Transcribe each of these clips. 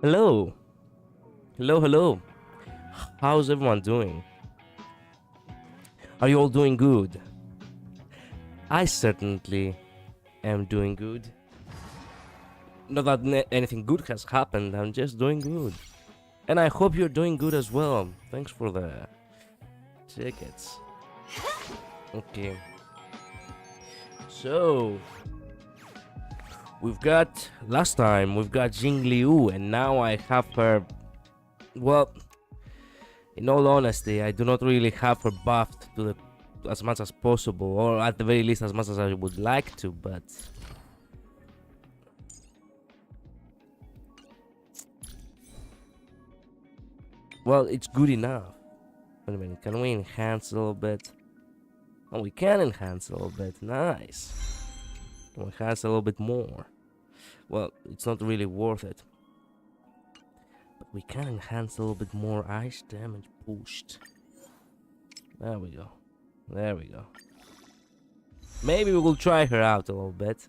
Hello. Hello, hello. How's everyone doing? Are you all doing good? I certainly am doing good. Not that anything good has happened, I'm just doing good. And I hope you're doing good as well. Thanks for the tickets. Okay. So, we've got, last time, we've got Jing Liu, and now I have her, well, in all honesty, I do not really have her buffed to the, as much as possible, or at the very least as much as I would like to, but... well, it's good enough. Wait a minute, can we enhance a little bit? Oh, we can enhance a little bit, nice. We'll enhance a little bit more. Well, it's not really worth it. But we can enhance a little bit more ice damage pushed. There we go. There we go. Maybe we will try her out a little bit.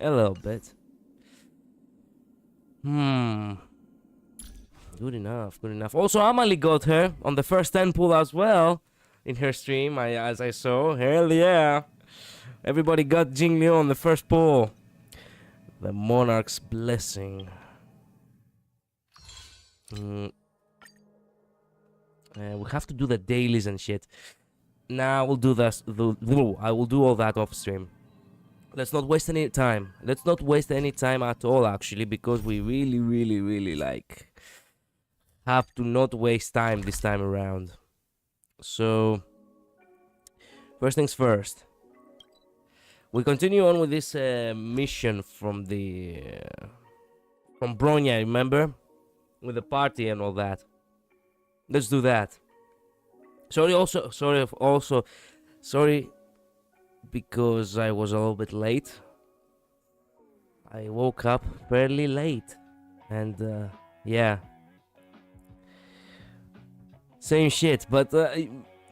A little bit. Good enough, good enough. Also, Amalie got her on the first 10 pull as well. In her stream, as I saw. Hell yeah. Everybody got Jing Liu on the first pull. The Monarch's Blessing. We have to do the dailies and shit. Nah, we'll do this. I will do all that off stream. Let's not waste any time. Let's not waste any time at all, actually, because we really like have to not waste time this time around. So, first things first. We continue on with this mission from the from Bronya, remember? With the party and all that. Let's do that. Sorry because I was a little bit late. I woke up fairly late. And yeah. Same shit, but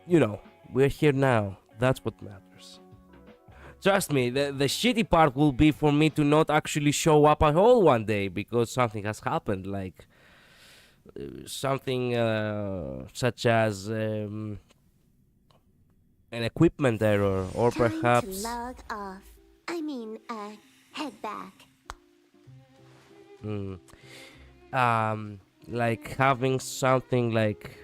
you know, we're here now. That's what matters. Trust me, the shitty part will be for me to not actually show up at all one day because something has happened, like something such as an equipment error, or perhaps to log off. I mean, head back. like having something like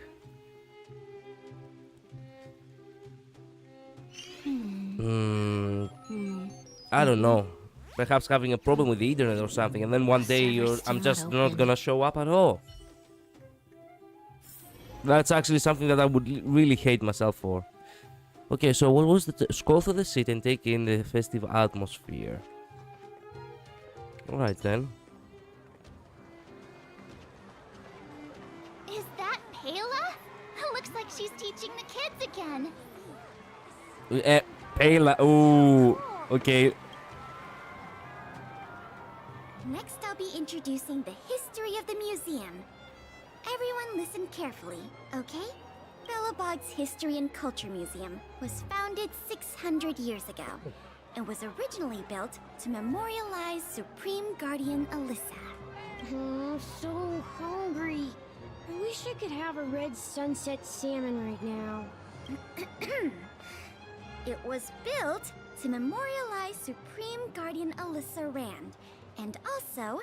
I don't know. Perhaps having a problem with the internet or something, and then one day I'm just not gonna show up at all. That's actually something that I would really hate myself for. Okay, so what was the scroll through the city and take in the festive atmosphere. Alright then. Is that Pela? Looks like she's teaching the kids again. Pela, ooh, okay. Next, I'll be introducing the history of the museum. Everyone listen carefully, okay? Belobog's History and Culture Museum was founded 600 years ago and was originally built to memorialize Supreme Guardian Alyssa. I'm so hungry. I wish I could have a red sunset salmon right now. It was built to memorialize Supreme Guardian Alyssa Rand. And also,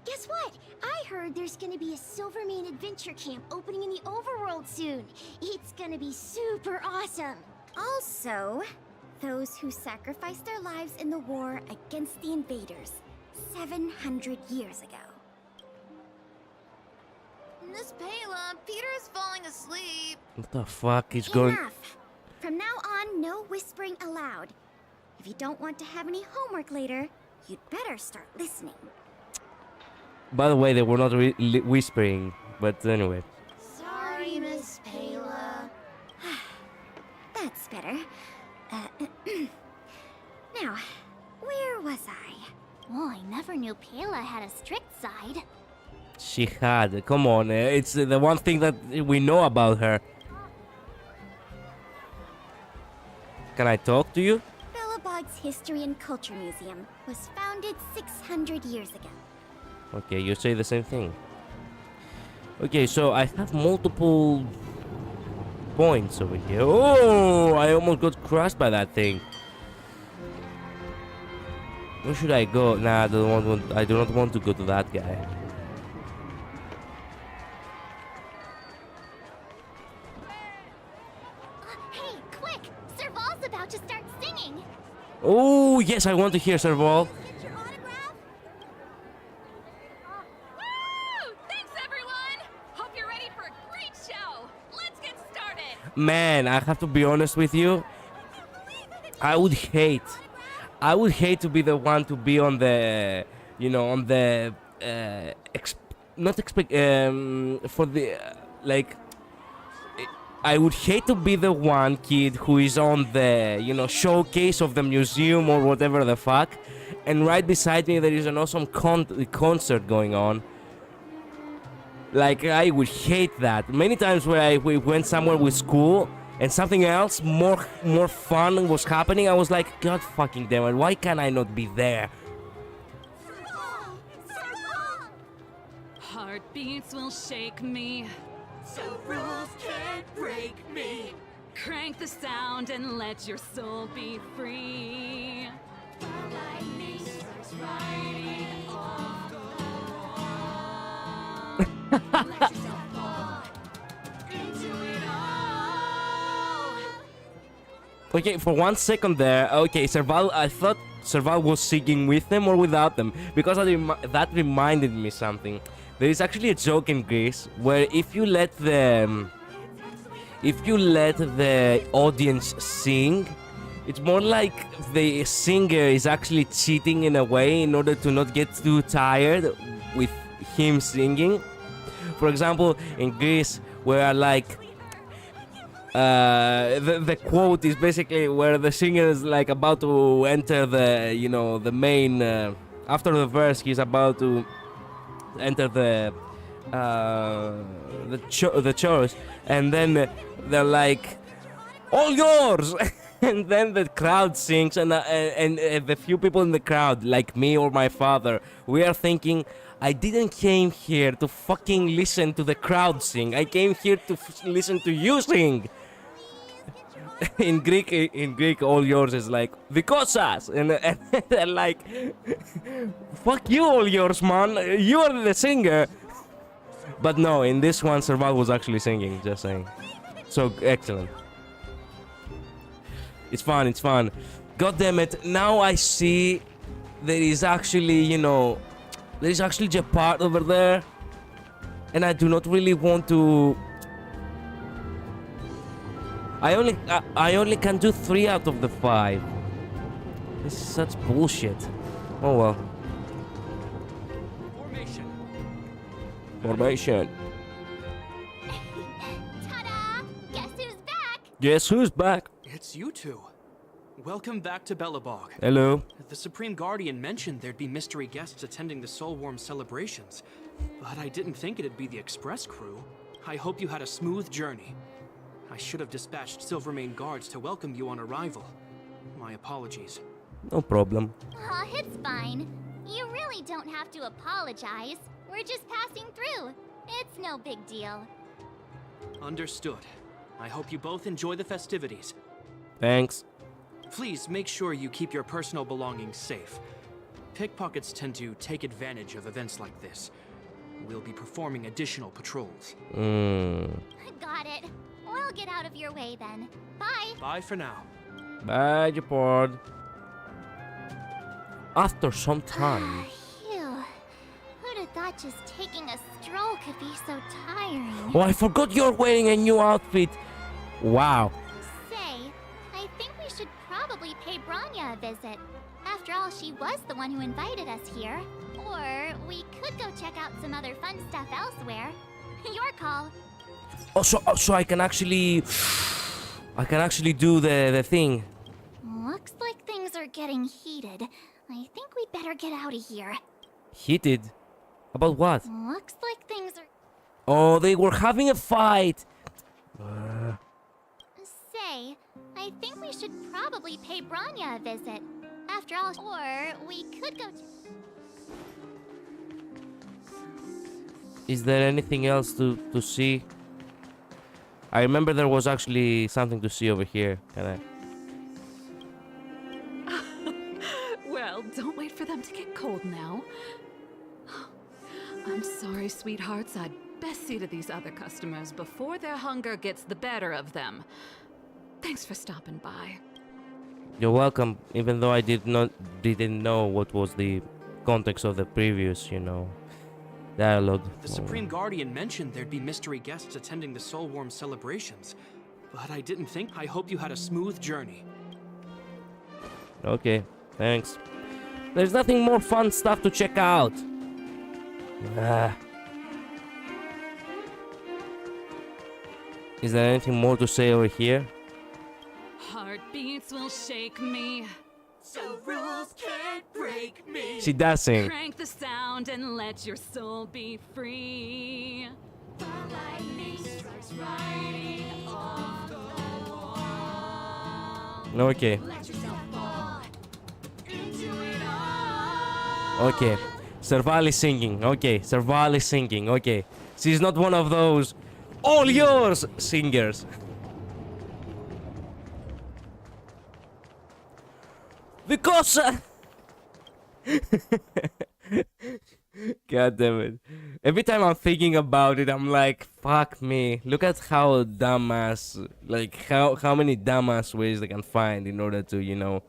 guess what? I heard there's gonna be a Silvermane adventure camp opening in the overworld soon. It's gonna be super awesome. Also, those who sacrificed their lives in the war against the invaders 700 years ago. Miss Pela, Peter is falling asleep. What the fuck is going? Enough! From now on, no whispering allowed. If you don't want to have any homework later, you'd better start listening. By the way, they were not whispering, but anyway. Sorry, Miss Pela. That's better. Now, where was I? Oh, I never knew Pela had a strict side. She had. Come on, it's the one thing that we know about her. Can I talk to you? Belobog's History and Culture Museum was founded 600 years ago Okay, you say the same thing. Okay, so I have multiple points over here. Oh, I almost got crushed by that thing. Where should I go? Nah, I do not want to go to that guy. Hey, quick! Serval's about to start singing! Oh, yes, I want to hear Serval. Get your autograph? Woo! Thanks, everyone! Hope you're ready for a great show. Let's get started. Man, I have to be honest with you. I would hate to be the one to be on the, you know, on the, not expect, for the, like, I would hate to be the one kid who is on the, you know, showcase of the museum or whatever the fuck, and right beside me there is an awesome concert going on. Like, I would hate that. Many times where we went somewhere with school and something else more fun was happening, I was like, God fucking damn it, why can't I not be there? Serval! Heartbeats will shake me. So rules can't break me. Crank the sound and let your soul be free. Lightning strikes right off the wall. Let yourself fall into it all. Okay, for 1 second there, okay, Serval, I thought Serval was singing with them or without them, because that reminded me something. There is actually a joke in Greece where if you let the audience sing, it's more like the singer is actually cheating in a way in order to not get too tired with him singing. For example, in Greece, where like the quote is basically where the singer is like about to enter the, you know, the main, after the verse he's about to enter the chorus, and then they're like, all yours. And then the crowd sings, and the few people in the crowd, like me or my father, we are thinking, I didn't came here to fucking listen to the crowd sing, I came here to listen to you sing. In Greek, all yours is like vikosas, and they're like, fuck you, all yours, man. You are the singer. But no, in this one, Serval was actually singing. Just saying. So excellent. It's fun. It's fun. God damn it! Now I see there is actually, you know, there is actually a part over there, and I do not really want to. I only can do 3 out of the 5. This is such bullshit. Oh well. Formation. Ta-da! Guess who's back? Guess who's back? It's you two. Welcome back to Belobog. Hello. The Supreme Guardian mentioned there'd be mystery guests attending the Soulworm celebrations, but I didn't think it'd be the Express crew. I hope you had a smooth journey. I should have dispatched Silvermane guards to welcome you on arrival. My apologies. No problem. Aw, it's fine. You really don't have to apologize. We're just passing through. It's no big deal. Understood. I hope you both enjoy the festivities. Thanks. Please make sure you keep your personal belongings safe. Pickpockets tend to take advantage of events like this. We'll be performing additional patrols. Got it. We'll get out of your way then. Bye. Bye for now. Bye, Japord. After some time. Phew. Who'd have thought just taking a stroll could be so tiring? Oh, I forgot you're wearing a new outfit. Wow. Say, I think we should probably pay Branya a visit. After all, she was the one who invited us here. Or we could go check out some other fun stuff elsewhere. Your call. Oh, so I can actually do the thing. Looks like things are getting heated. I think we'd better get out of here. Heated? About what? Looks like things are... Oh, they were having a fight. Say, I think we should probably pay Branya a visit. After all, or we could go... Is there anything else to see? I remember there was actually something to see over here. Can I? Well, don't wait for them to get cold now. I'm sorry, sweethearts. I'd best see to these other customers before their hunger gets the better of them. Thanks for stopping by. You're welcome, even though I didn't know what was the context of the previous, dialogue. The Supreme Guardian mentioned there'd be mystery guests attending the Soulworm celebrations, but I didn't think. I hope you had a smooth journey. Okay, thanks. There's nothing more fun stuff to check out. Is there anything more to say over here? Heartbeats will shake me. So rules can't break me. She does sing. Crank the sound and let your soul be free. The lightning strikes right off the wall. Okay. Let yourself fall into it all. Okay. Serval is singing. Okay. Serval is singing. Okay. She's not one of those all yours singers. Because God damn it. Every time I'm thinking about it, I'm like, fuck me. Look at how dumbass, like how many dumbass ways they can find in order to,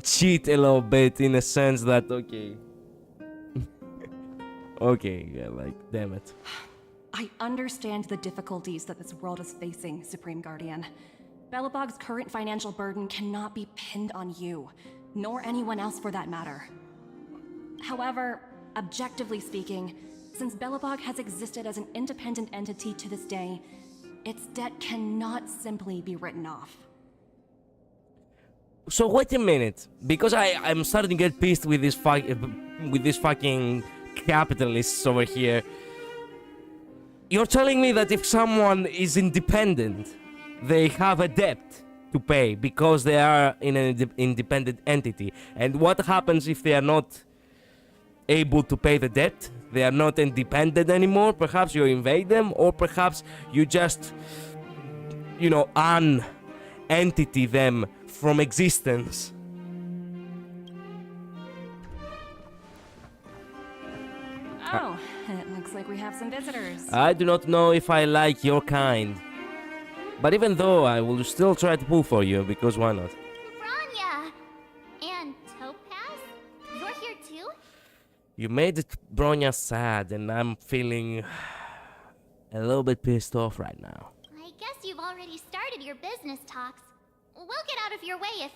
cheat a little bit, in a sense that, okay. Okay, yeah, like, damn it. I understand the difficulties that this world is facing, Supreme Guardian. Belobog's current financial burden cannot be pinned on you, nor anyone else for that matter. However, objectively speaking, since Belobog has existed as an independent entity to this day, its debt cannot simply be written off. So wait a minute, because I'm starting to get pissed with these fucking capitalists over here. You're telling me that if someone is independent, they have a debt to pay because they are in an independent entity. And what happens if they are not able to pay the debt? They are not independent anymore. Perhaps you invade them, or perhaps you just, un-entity them from existence. Oh, it looks like we have some visitors. I do not know if I like your kind. But even though, I will still try to pull for you, because why not? Branya! And Topaz? You're here too? You made Bronya sad, and I'm feeling a little bit pissed off right now. I guess you've already started your business talks. We'll get out of your way if...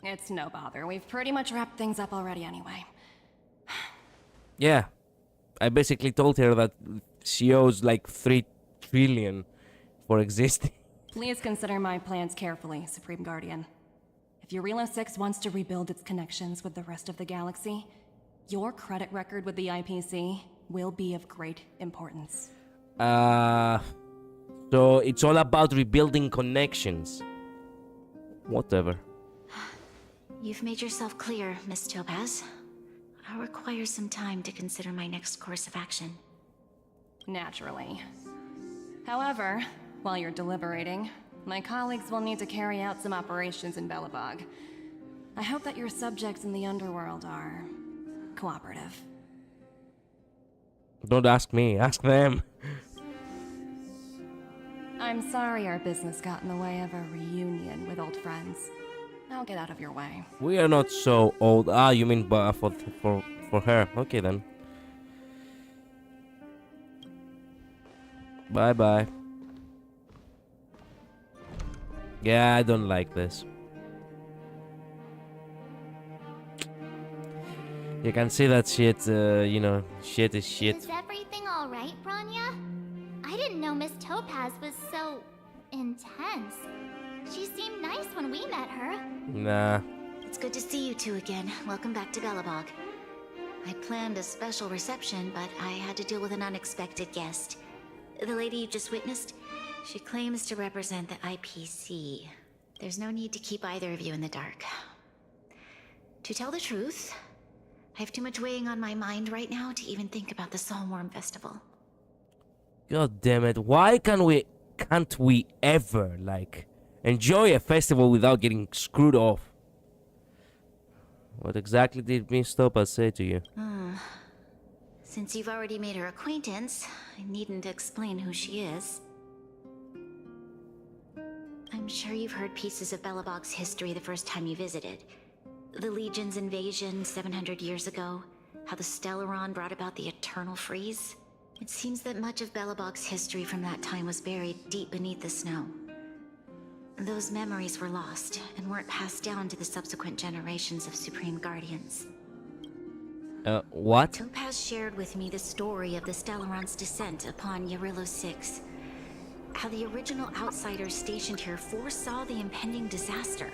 It's no bother. We've pretty much wrapped things up already anyway. Yeah, I basically told her that she owes like 3 trillion for existing. Please consider my plans carefully, Supreme Guardian. If Eurilo 6 wants to rebuild its connections with the rest of the galaxy, your credit record with the IPC will be of great importance. So it's all about rebuilding connections. Whatever. You've made yourself clear, Miss Topaz. I'll require some time to consider my next course of action. Naturally. However, while you're deliberating, my colleagues will need to carry out some operations in Belobog. I hope that your subjects in the underworld are cooperative. Don't ask me, ask them. I'm sorry our business got in the way of a reunion with old friends. I'll get out of your way. We are not so old. Ah, you mean for her. Okay then. Bye bye. Yeah, I don't like this. You can see that shit, shit is shit. Is everything alright, Branya? I didn't know Miss Topaz was so... intense. She seemed nice when we met her. Nah. It's good to see you two again. Welcome back to Belobog. I planned a special reception, but I had to deal with an unexpected guest. The lady you just witnessed, she claims to represent the IPC. There's no need to keep either of you in the dark. To tell the truth, I have too much weighing on my mind right now to even think about the Soulworm Festival. God damn it! Why can't we ever like enjoy a festival without getting screwed off? What exactly did Miss Topaz say to you? Since you've already made her acquaintance, I needn't explain who she is. I'm sure you've heard pieces of Belobog's history the first time you visited. The Legion's invasion 700 years ago, how the Stellaron brought about the Eternal Freeze. It seems that much of Belobog's history from that time was buried deep beneath the snow. Those memories were lost and weren't passed down to the subsequent generations of Supreme Guardians. What? Topaz shared with me the story of the Stellaron's descent upon Yarillo 6. How the original outsiders stationed here foresaw the impending disaster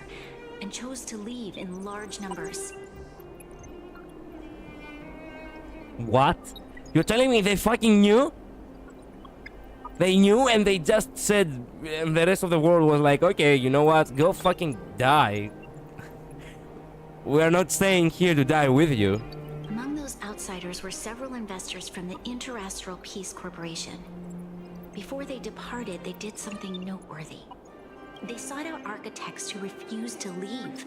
and chose to leave in large numbers. What? You're telling me they fucking knew? They knew and they just said, and the rest of the world was like, okay, you know what? Go fucking die. We're not staying here to die with you. Among those outsiders were several investors from the Interastral Peace Corporation. Before they departed, they did something noteworthy. They sought out architects who refused to leave,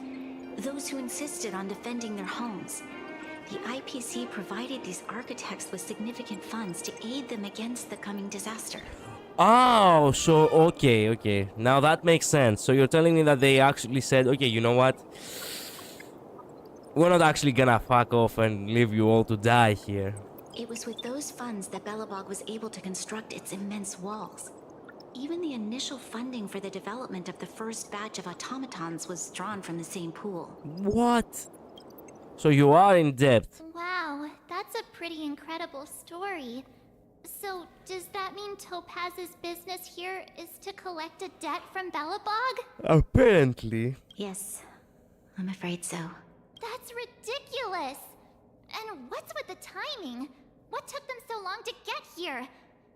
those who insisted on defending their homes. The IPC provided these architects with significant funds to aid them against the coming disaster. Oh, so, okay. Now that makes sense. So you're telling me that they actually said, okay, you know what? We're not actually gonna fuck off and leave you all to die here. It was with those funds that Belobog was able to construct its immense walls. Even the initial funding for the development of the first batch of automatons was drawn from the same pool. What? So you are in debt. Wow, that's a pretty incredible story. So, does that mean Topaz's business here is to collect a debt from Belobog? Apparently. Yes, I'm afraid so. That's ridiculous! And what's with the timing? What took them so long to get here?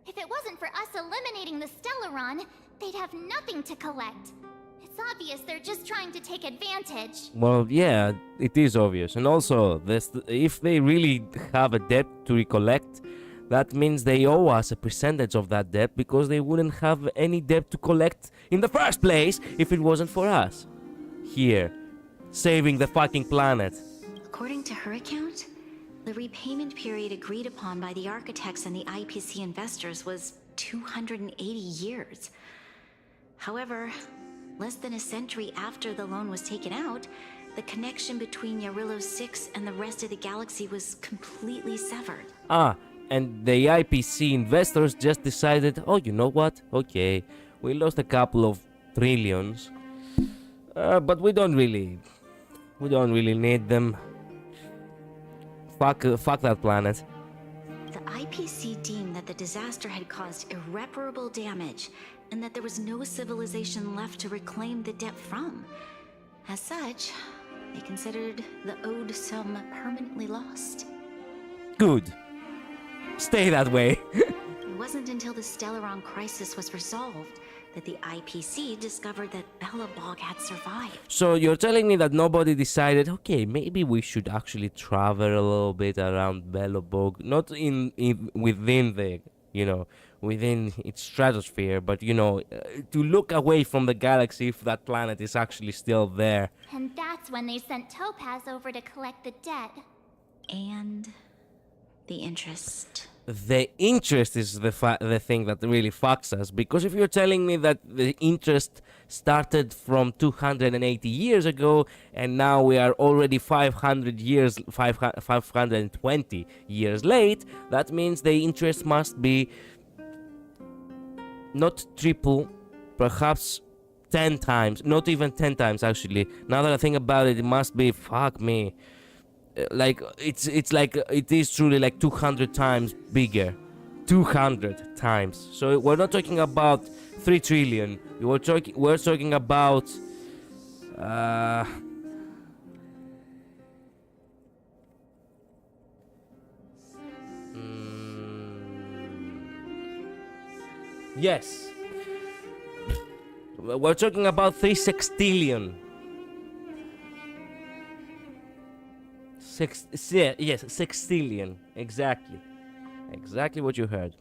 If it wasn't for us eliminating the Stellaron, they'd have nothing to collect. It's obvious they're just trying to take advantage. Well, yeah, it is obvious. And also, if they really have a debt to recollect, that means they owe us a percentage of that debt because they wouldn't have any debt to collect in the first place if it wasn't for us. Here, saving the fucking planet. According to her account, the repayment period agreed upon by the architects and the IPC investors was 280 years. However, less than a century after the loan was taken out, the connection between Yarillo 6 and the rest of the galaxy was completely severed. And the IPC investors just decided, oh, you know what? Okay, we lost a couple of trillions, but we don't really need them. Fuck that planet. The IPC deemed that the disaster had caused irreparable damage and that there was no civilization left to reclaim the debt from. As such, they considered the owed sum permanently lost. Good. Stay that way. It wasn't until the Stellaron crisis was resolved that the IPC discovered that Belobog had survived. So you're telling me that nobody decided, okay, maybe we should actually travel a little bit around Belobog, not within the, within its stratosphere, but, to look away from the galaxy if that planet is actually still there. And that's when they sent Topaz over to collect the debt. And the interest. The interest is the thing that really fucks us, because if you're telling me that the interest started from 280 years ago and now we are already 520 years late, that means the interest must be not triple, perhaps 10 times, not even 10 times actually. Now that I think about it, it must be, fuck me, like it's like it is truly like 200 times bigger. 200 times. So we're not talking about 3 trillion. We're talking about yes. We're talking about 3 sextillion. Yes, sextillion. Exactly. Exactly what you heard.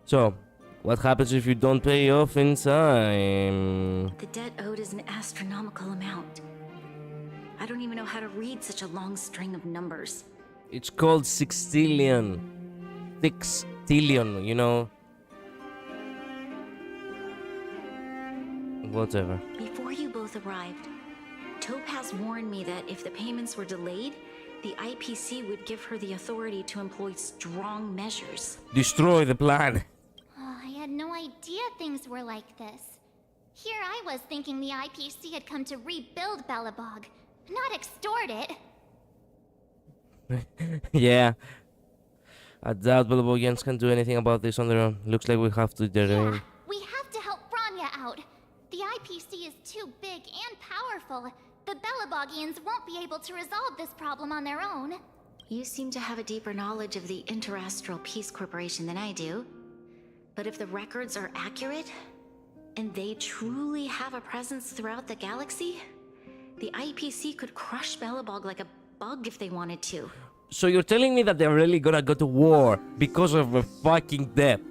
So, what happens if you don't pay off in time? The debt owed is an astronomical amount. I don't even know how to read such a long string of numbers. It's called sextillion. Sextillion, you know. Whatever. Before you both arrived, Topaz warned me that if the payments were delayed, the IPC would give her the authority to employ strong measures. Destroy the plan. Oh, I had no idea things were like this. Here I was thinking the IPC had come to rebuild Belobog, not extort it. Yeah. I doubt Belobogians can do anything about this on their own. Looks like we have to intervene. Yeah, we have to help Branya out. The IPC is too big and powerful. The Belobogians won't be able to resolve this problem on their own. You seem to have a deeper knowledge of the Interastral Peace Corporation than I do. But if the records are accurate, and they truly have a presence throughout the galaxy, the IPC could crush Belobog like a bug if they wanted to. So you're telling me that they're really gonna go to war because of a fucking debt?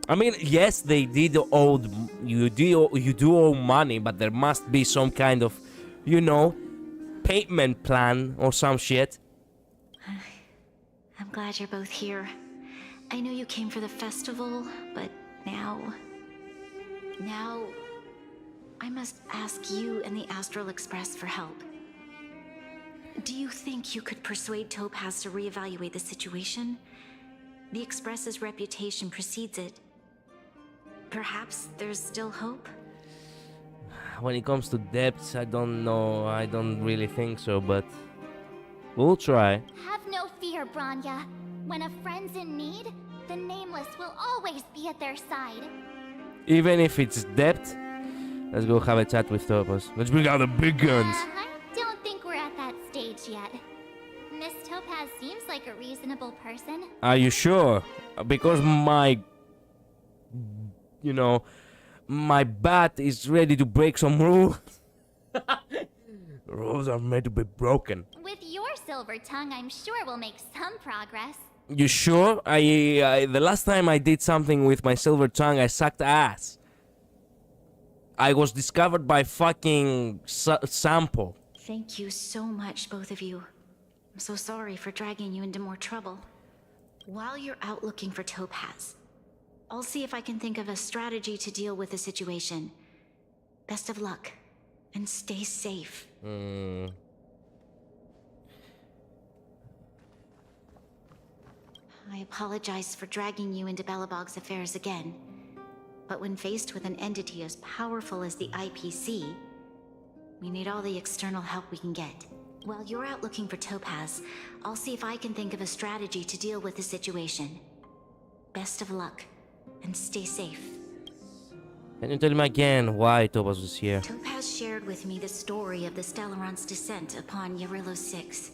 I mean, yes, they did owe you do owe money, but there must be some kind of, you know, payment plan or some shit. I'm glad you're both here. I know you came for the festival, but now I must ask you and the Astral Express for help. Do you think you could persuade Topaz to reevaluate the situation? The Express's reputation precedes it. Perhaps there's still hope? When it comes to debts, I don't know. I don't really think so, but we'll try. Have no fear, Branya. When a friend's in need, the Nameless will always be at their side. Even if it's debt, let's go have a chat with Topaz. Let's bring out the big guns. I don't think we're at that stage yet. Miss Topaz seems like a reasonable person. Are you sure? Because my bat is ready to break some rules. Rules are made to be broken. With your silver tongue, I'm sure we'll make some progress. You sure? The last time I did something with my silver tongue, I sucked ass. I was discovered by fucking Sampo. Thank you so much, both of you. I'm so sorry for dragging you into more trouble. While you're out looking for Topaz, I'll see if I can think of a strategy to deal with the situation. Best of luck, and stay safe. I apologize for dragging you into Belobog's affairs again, but when faced with an entity as powerful as the IPC, we need all the external help we can get. While you're out looking for Topaz, I'll see if I can think of a strategy to deal with the situation. Best of luck, and stay safe. Can you tell me again why Topaz was here? Topaz shared with me the story of the Stellaron's descent upon Yarillo 6.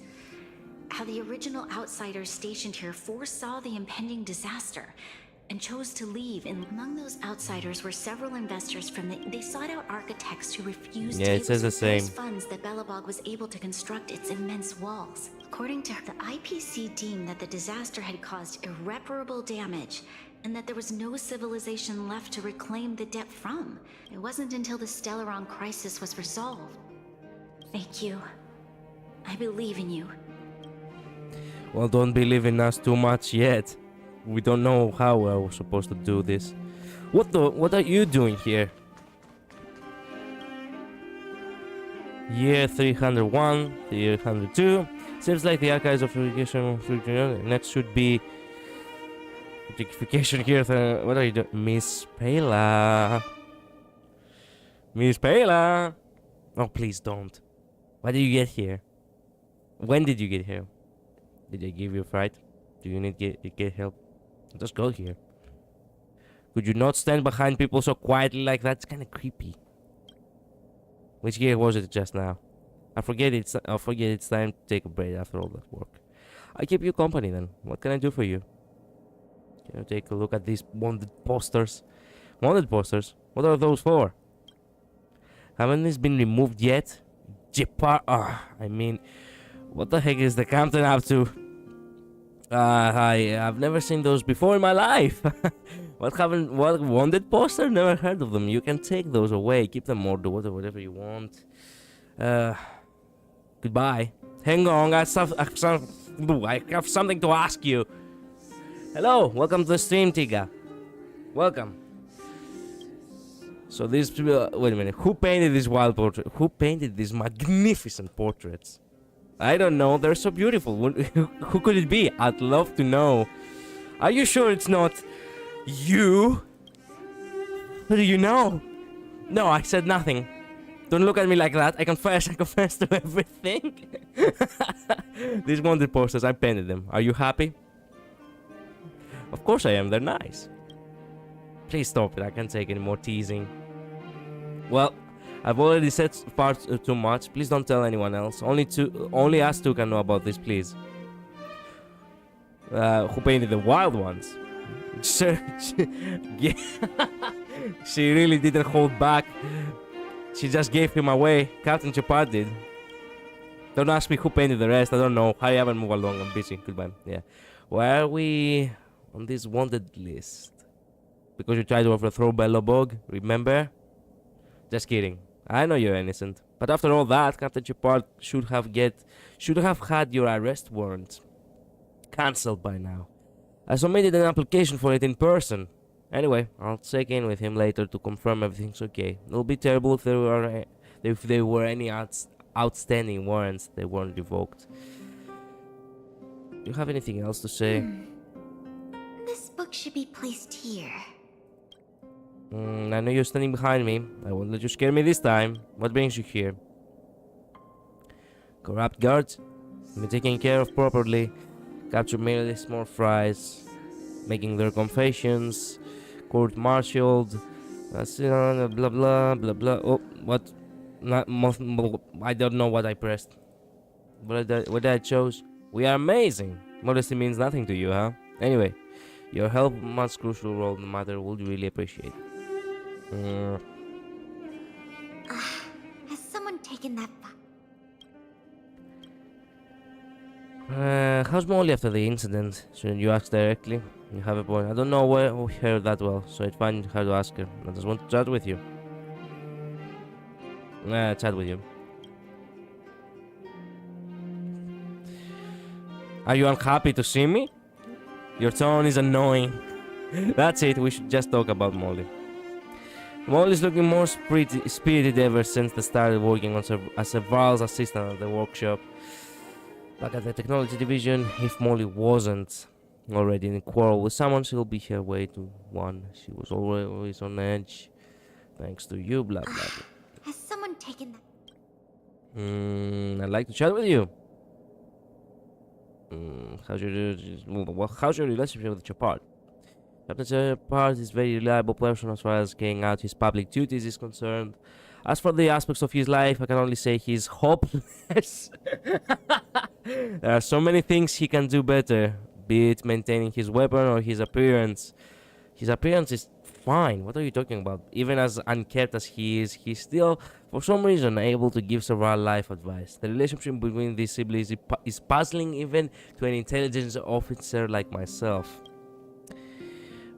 How the original outsiders stationed here foresaw the impending disaster and chose to leave. And among those outsiders were several investors from They sought out architects who refused to use the scarce funds that Belobog was able to construct its immense walls. According to her, the IPC deemed that the disaster had caused irreparable damage and that there was no civilization left to reclaim the debt from. It wasn't until the Stellaron crisis was resolved. Thank you. I believe in you. Well, don't believe in us too much yet. We don't know how we're supposed to do this. What are you doing here? Year 301, 302. Seems like the archives of irrigation. Next should be Identification here. What are you doing? Miss Pela. Miss Pela. Oh, please don't. Why did you get here? When did you get here? Did they give you a fright? Do you need get help? Just go here. Could you not stand behind people so quietly like that? It's kind of creepy. Which year was it just now? I forget it's time to take a break after all that work. I keep you company then. What can I do for you? Can you take a look at these wanted posters? Wanted posters? What are those for? Haven't these been removed yet? I mean, What the heck is the captain up to? I've never seen those before in my life. What wanted poster? Never heard of them. You can take those away, keep them or do whatever you want. Goodbye. Hang on, I have something to ask you. Hello, welcome to the stream, Tiga. Welcome. So these people, wait a minute, who painted this wild portrait? Who painted these magnificent portraits? I don't know, they're so beautiful. Who could it be? I'd love to know. Are you sure it's not you? How do you know? No, I said nothing. Don't look at me like that. I confess to everything. These wanted posters, I painted them. Are you happy? Of course I am, they're nice. Please stop it, I can't take any more teasing. Well, I've already said far too much. Please don't tell anyone else. Only us two can know about this, please. Who painted the wild ones? Yeah. She really didn't hold back. She just gave him away. Captain Chapar did. Don't ask me who painted the rest. I don't know. Hurry up and move along. I'm busy. Goodbye. Yeah. Why are we on this wanted list? Because you tried to overthrow Belobog, remember? Just kidding. I know you're innocent. But after all that, Captain Chapar should have had your arrest warrant cancelled by now. I submitted an application for it in person. Anyway, I'll check in with him later to confirm everything's okay. It will be terrible if there were any outstanding warrants that weren't revoked. Do you have anything else to say? This book should be placed here. I know you're standing behind me. I won't let you scare me this time. What brings you here? Corrupt guards? Been taken care of properly. Capture merely small fries. Making their confessions. Court-martialed. Blah blah blah blah. Oh, what? I don't know what I pressed. What did I chose? We are amazing. Modesty means nothing to you, huh? Anyway, your help much crucial role in the matter would really appreciate. Has someone taken that How's Molly after the incident? Shouldn't you ask directly? You have a point. I don't know her that well, so it's fine her to ask her. I just want to chat with you. Chat with you. Are you unhappy to see me? Your tone is annoying. That's it, we should just talk about Molly. Molly's looking more spirited ever since they started working on as Serval's assistant at the workshop. Back at the technology division, if Molly wasn't already in a quarrel with someone, she'll be her way to one. She was always on edge. Thanks to you, blah blah blah. Has someone taken that? I'd like to chat with you. How's your relationship with Chapar? Captain Chapar is a very reliable person as far as carrying out his public duties is concerned. As for the aspects of his life, I can only say he's hopeless. There are so many things he can do better, be it maintaining his weapon or his appearance. His appearance is fine. What are you talking about? Even as unkempt as he is, he's still, for some reason, able to give Serval life advice. The relationship between these siblings is puzzling even to an intelligence officer like myself.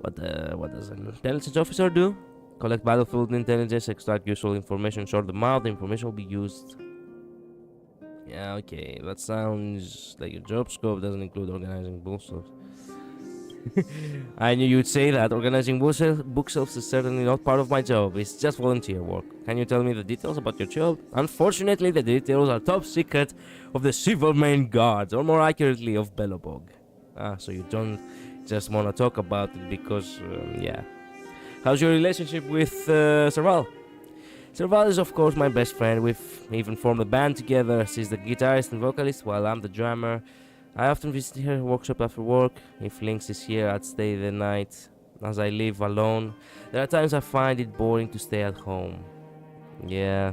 What does an intelligence officer do? Collect battlefield intelligence, extract useful information, sort them out. The information will be used. Yeah, okay. That sounds like your job scope doesn't include organizing bookshelves. I knew you'd say that. Organizing bookshelves is certainly not part of my job. It's just volunteer work. Can you tell me the details about your job? Unfortunately, the details are top secret of the Silvermane Guards, or more accurately, of Belobog. So you don't just want to talk about it because, yeah. How's your relationship with Serval? Serval is of course my best friend. We've even formed a band together. She's the guitarist and vocalist while I'm the drummer. I often visit her workshop after work. If Lynx is here, I'd stay the night. As I live alone, there are times I find it boring to stay at home. Yeah,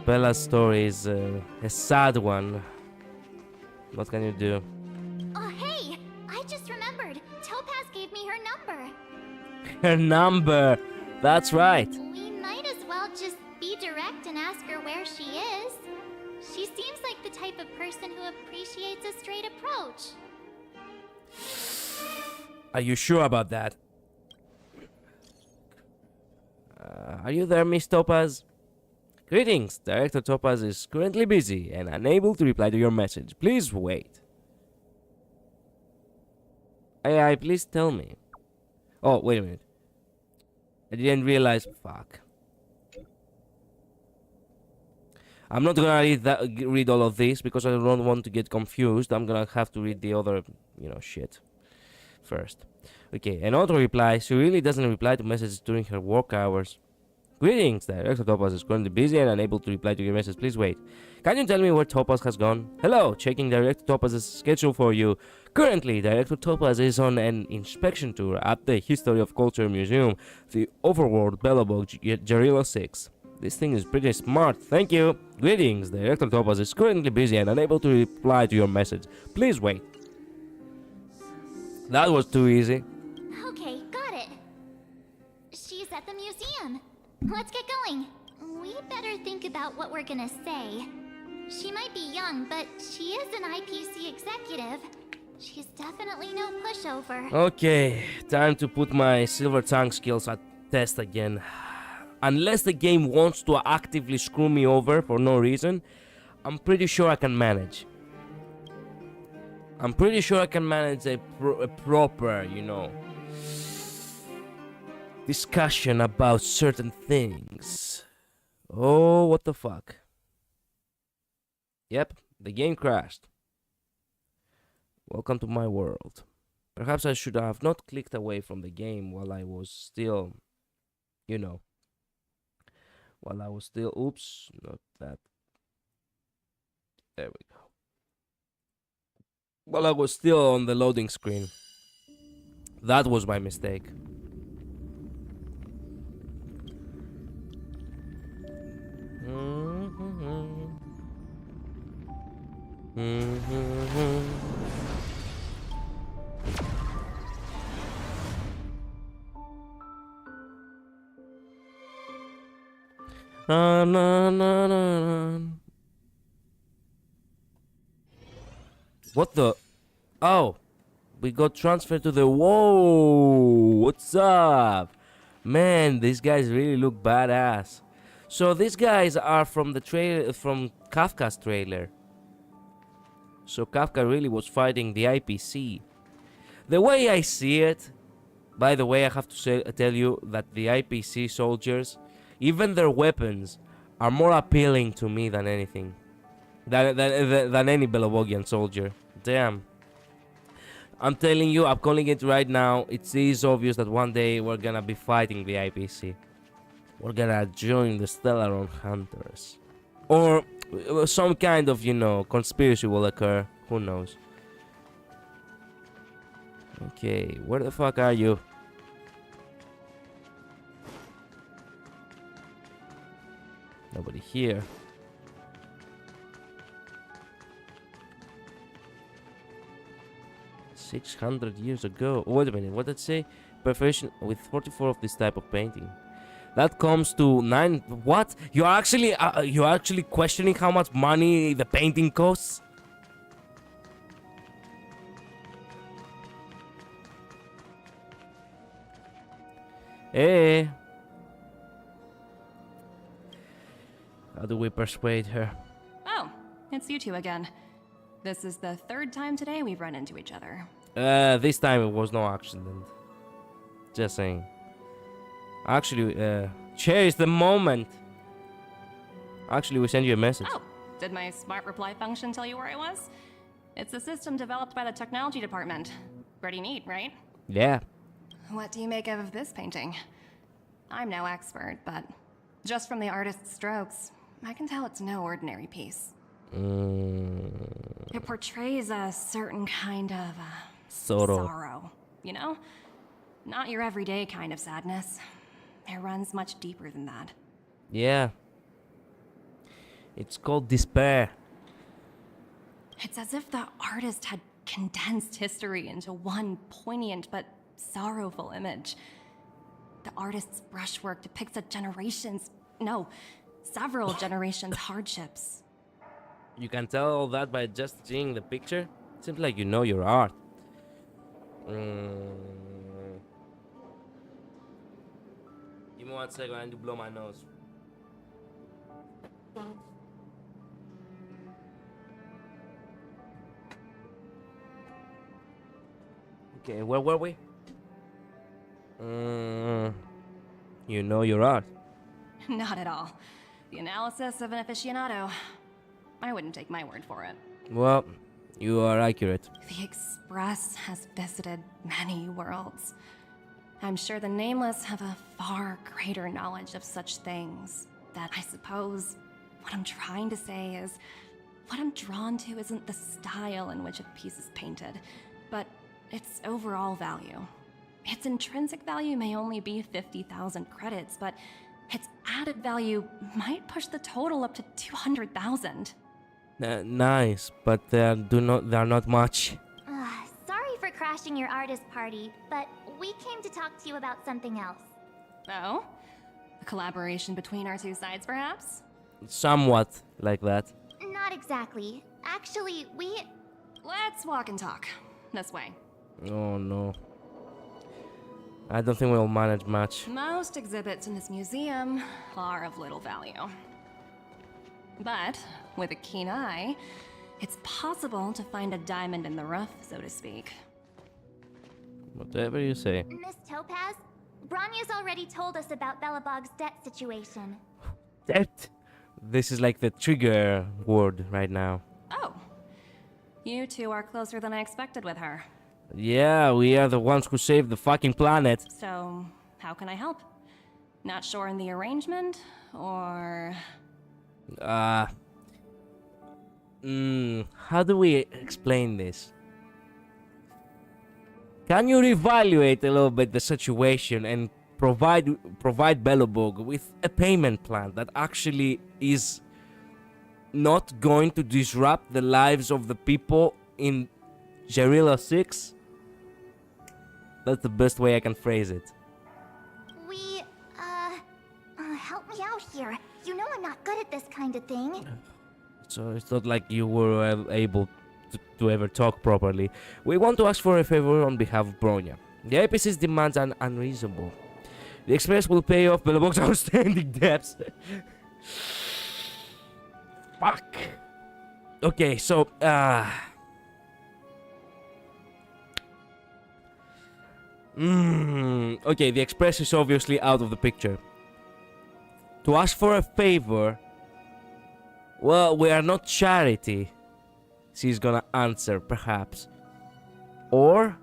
Bella's story is a sad one. What can you do? Oh, hey! I just remembered. Topaz gave me her number. Her number! That's right. We might as well just be direct and ask her where she is. She seems like the Are you sure about that? Are you there, Miss Topaz? Greetings. Director Topaz is currently busy and unable to reply to your message. Please wait. AI, please tell me. Oh, wait a minute. I didn't realize. Fuck. I'm not gonna read all of this because I don't want to get confused. I'm gonna have to read the other, shit first. Okay, an auto reply. She really doesn't reply to messages during her work hours. Greetings, Director Topaz is currently busy and unable to reply to your message. Please wait. Can you tell me where Topaz has gone? Hello, checking Director Topaz's schedule for you. Currently, Director Topaz is on an inspection tour at the History of Culture Museum, the Overworld Bellabog Jarilla 6. This thing is pretty smart, thank you. Greetings, Director Topaz is currently busy and unable to reply to your message. Please wait. That was too easy. Okay, got it. She's at the museum. Let's get going. We better think about what we're gonna say. She might be young, but she is an IPC executive. She's definitely no pushover. Okay, time to put my silver tongue skills at test again. Unless the game wants to actively screw me over for no reason, I'm pretty sure I can manage. I'm pretty sure I can manage a proper, discussion about certain things. Oh, what the fuck. Yep, the game crashed. Welcome to my world. Perhaps I should have not clicked away from the game while I was still, while I was still, oops, not that. There we go. While I was still on the loading screen. That was my mistake. Na, na, na, na. What the? Oh, we got transferred to the. Whoa! What's up? Man, these guys really look badass. So these guys are from the trailer, from Kafka's trailer. So Kafka really was fighting the IPC. The way I see it, by the way, I have to tell you that the IPC soldiers, even their weapons, are more appealing to me than anything. Than any Belabogian soldier. Damn. I'm telling you, I'm calling it right now. It is obvious that one day we're gonna be fighting the IPC. We're gonna join the Stellaron Hunters. Or some kind of, conspiracy will occur. Who knows? Okay, where the fuck are you? Nobody here. 600 years ago. Wait a minute, what did it say? Perfection with 44 of this type of painting. That comes to 9. What? You're actually questioning how much money the painting costs? Hey. How do we persuade her? Oh, it's you two again. This is the third time today we've run into each other. This time it was no accident. Just saying. Actually, cherish the moment. Actually, we sent you a message. Oh, did my smart reply function tell you where I was? It's a system developed by the technology department. Pretty neat, right? Yeah. What do you make of this painting? I'm no expert, but just from the artist's strokes, I can tell it's no ordinary piece. It portrays a certain kind of sorrow, you know? Not your everyday kind of sadness. It runs much deeper than that. Yeah. It's called despair. It's as if the artist had condensed history into one poignant but sorrowful image. The artist's brushwork depicts several generations' hardships. You can tell all that by just seeing the picture. Seems like you know your art. Mm. Give me 1 second, I need to blow my nose. Okay, where were we? You know your art. Not at all. The analysis of an aficionado. I wouldn't take my word for it. Well, you are accurate. The Express has visited many worlds. I'm sure the Nameless have a far greater knowledge of such things. That I suppose what I'm trying to say is, what I'm drawn to isn't the style in which a piece is painted, but its overall value. Its intrinsic value may only be 50,000 credits, but its added value might push the total up to 200,000. Nice, but they're not much. Sorry for crashing your artist party, but we came to talk to you about something else. Oh? A collaboration between our two sides, perhaps? Somewhat like that. Not exactly. Actually, Let's walk and talk. This way. Oh no. I don't think we'll manage much. Most exhibits in this museum are of little value. But with a keen eye, it's possible to find a diamond in the rough, so to speak. Whatever you say. Miss Topaz, Bronya's already told us about Belobog's debt situation. Debt? This is like the trigger word right now. Oh. You two are closer than I expected with her. Yeah, we are the ones who saved the fucking planet. So, how can I help? Not sure in the arrangement, or... How do we explain this? Can you reevaluate a little bit the situation and provide Belobog with a payment plan that actually is not going to disrupt the lives of the people in Jarilla 6? That's the best way I can phrase it. Help me out here. You know I'm not good at this kind of thing. So it's not like you were able to ever talk properly. We want to ask for a favor on behalf of Bronya. The APC's demands are unreasonable. The Express will pay off Belobog's outstanding debts. Fuck. Okay, so, okay, the Express is obviously out of the picture. To ask for a favor, well, we are not charity. She's gonna answer, perhaps. Or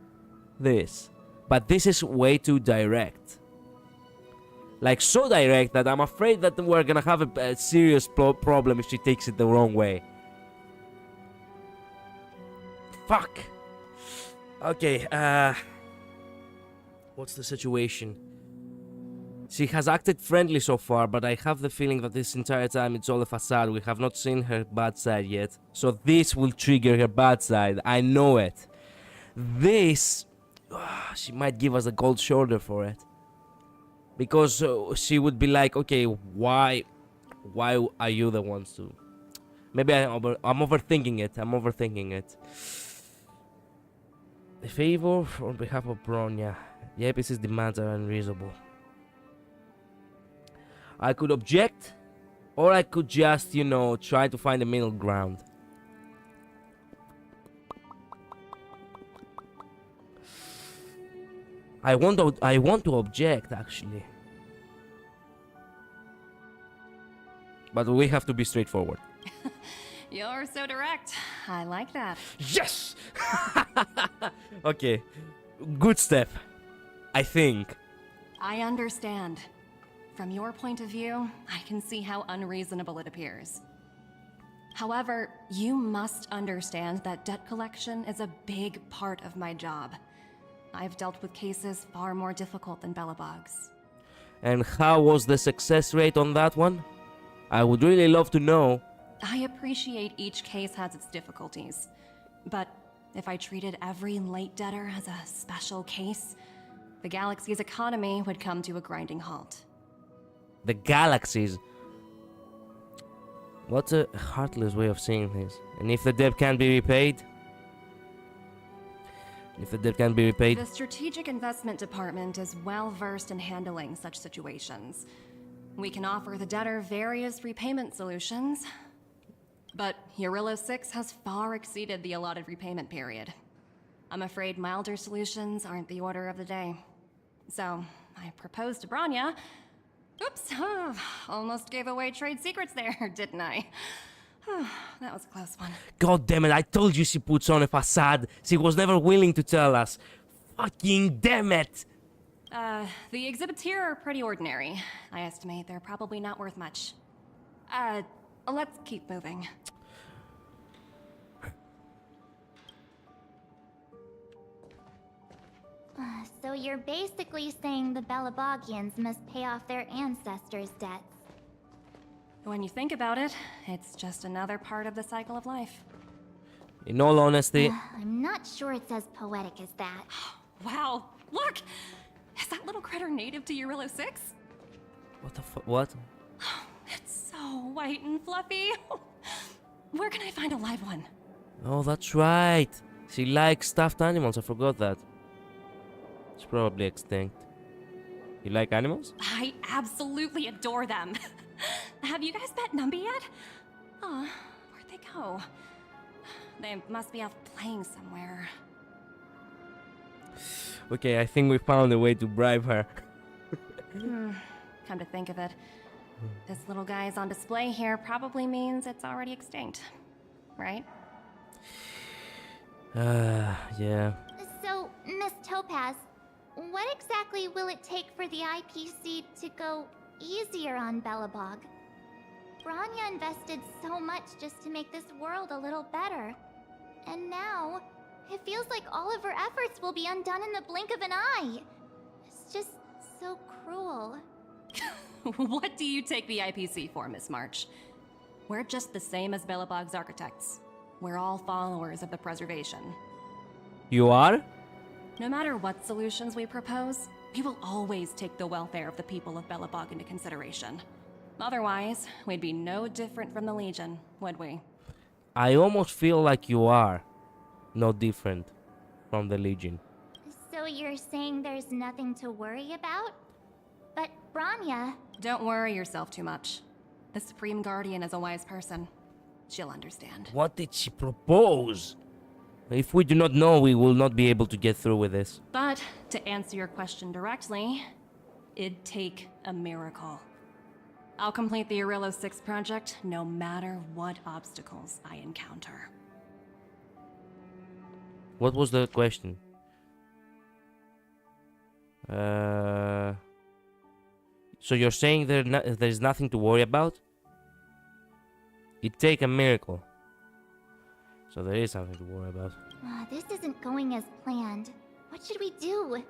this. But this is way too direct. Like, so direct that I'm afraid that we're gonna have a serious problem if she takes it the wrong way. Fuck. Okay, what's the situation? She has acted friendly so far, but I have the feeling that this entire time it's all a facade. We have not seen her bad side yet. So this will trigger her bad side. I know it. This... she might give us a cold shoulder for it. Because she would be like, okay, why are you the ones to... Maybe I'm overthinking it. A favor on behalf of Bronya. The APC's demands are unreasonable. I could object, or I could just, you know, try to find a middle ground. I want to object, actually. But we have to be straightforward. You're so direct. I like that. Yes! Okay. Good step. I think. I understand. From your point of view, I can see how unreasonable it appears. However, you must understand that debt collection is a big part of my job. I've dealt with cases far more difficult than Belobog's. And how was the success rate on that one? I would really love to know. I appreciate each case has its difficulties. But if I treated every late debtor as a special case, the galaxy's economy would come to a grinding halt. The galaxies. What a heartless way of seeing this. And if the debt can't be repaid? If the debt can be repaid. The Strategic Investment Department is well versed in handling such situations. We can offer the debtor various repayment solutions, but Eurillo 6 has far exceeded the allotted repayment period. I'm afraid milder solutions aren't the order of the day. So, I proposed to Branya. Oops, almost gave away trade secrets there, didn't I? That was a close one. God damn it, I told you she puts on a facade. She was never willing to tell us. Fucking damn it! The exhibits here are pretty ordinary. I estimate they're probably not worth much. Let's keep moving. So you're basically saying the Belabogians must pay off their ancestors' debts. When you think about it, it's just another part of the cycle of life. In all honesty, I'm not sure it's as poetic as that. Wow, look! Is that little critter native to Eurillo 6? what the fuck? What? It's so white and fluffy. Where can I find a live one? Oh, that's right. She likes stuffed animals. I forgot that. It's probably extinct. You like animals? I absolutely adore them. Have you guys met Numby yet? Oh, where'd they go? They must be off playing somewhere. Okay, I think we found a way to bribe her. Come to think of it, this little guy is on display here probably means it's already extinct, right? Yeah. So, Miss Topaz, what exactly will it take for the IPC to go easier on Belobog? Branya invested so much just to make this world a little better. And now, it feels like all of her efforts will be undone in the blink of an eye. It's just so cruel. What do you take the IPC for, Miss March? We're just the same as Belobog's architects. We're all followers of the preservation. You are? No matter what solutions we propose, we will always take the welfare of the people of Belobog into consideration. Otherwise, we'd be no different from the Legion, would we? I almost feel like you are no different from the Legion. So you're saying there's nothing to worry about? But Branya... Don't worry yourself too much. The Supreme Guardian is a wise person. She'll understand. What did she propose? If we do not know, we will not be able to get through with this. But, to answer your question directly, it'd take a miracle. I'll complete the Eurillo 6 project no matter what obstacles I encounter. What was the question? So you're saying there's nothing to worry about? It'd take a miracle. So there is something to worry about. This isn't going as planned. What should we do?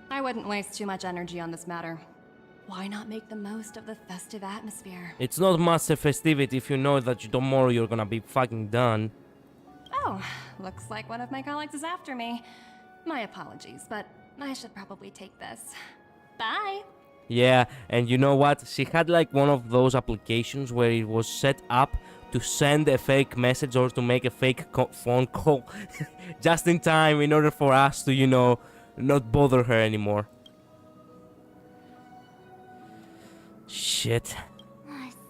I wouldn't waste too much energy on this matter. Why not make the most of the festive atmosphere? It's not massive festivity if you know that tomorrow you're gonna be fucking done. Oh, looks like one of my colleagues is after me. My apologies, but I should probably take this. Bye! Yeah, and you know what? She had like one of those applications where it was set up to send a fake message or to make a fake phone call just in time in order for us to, you know, not bother her anymore. Shit.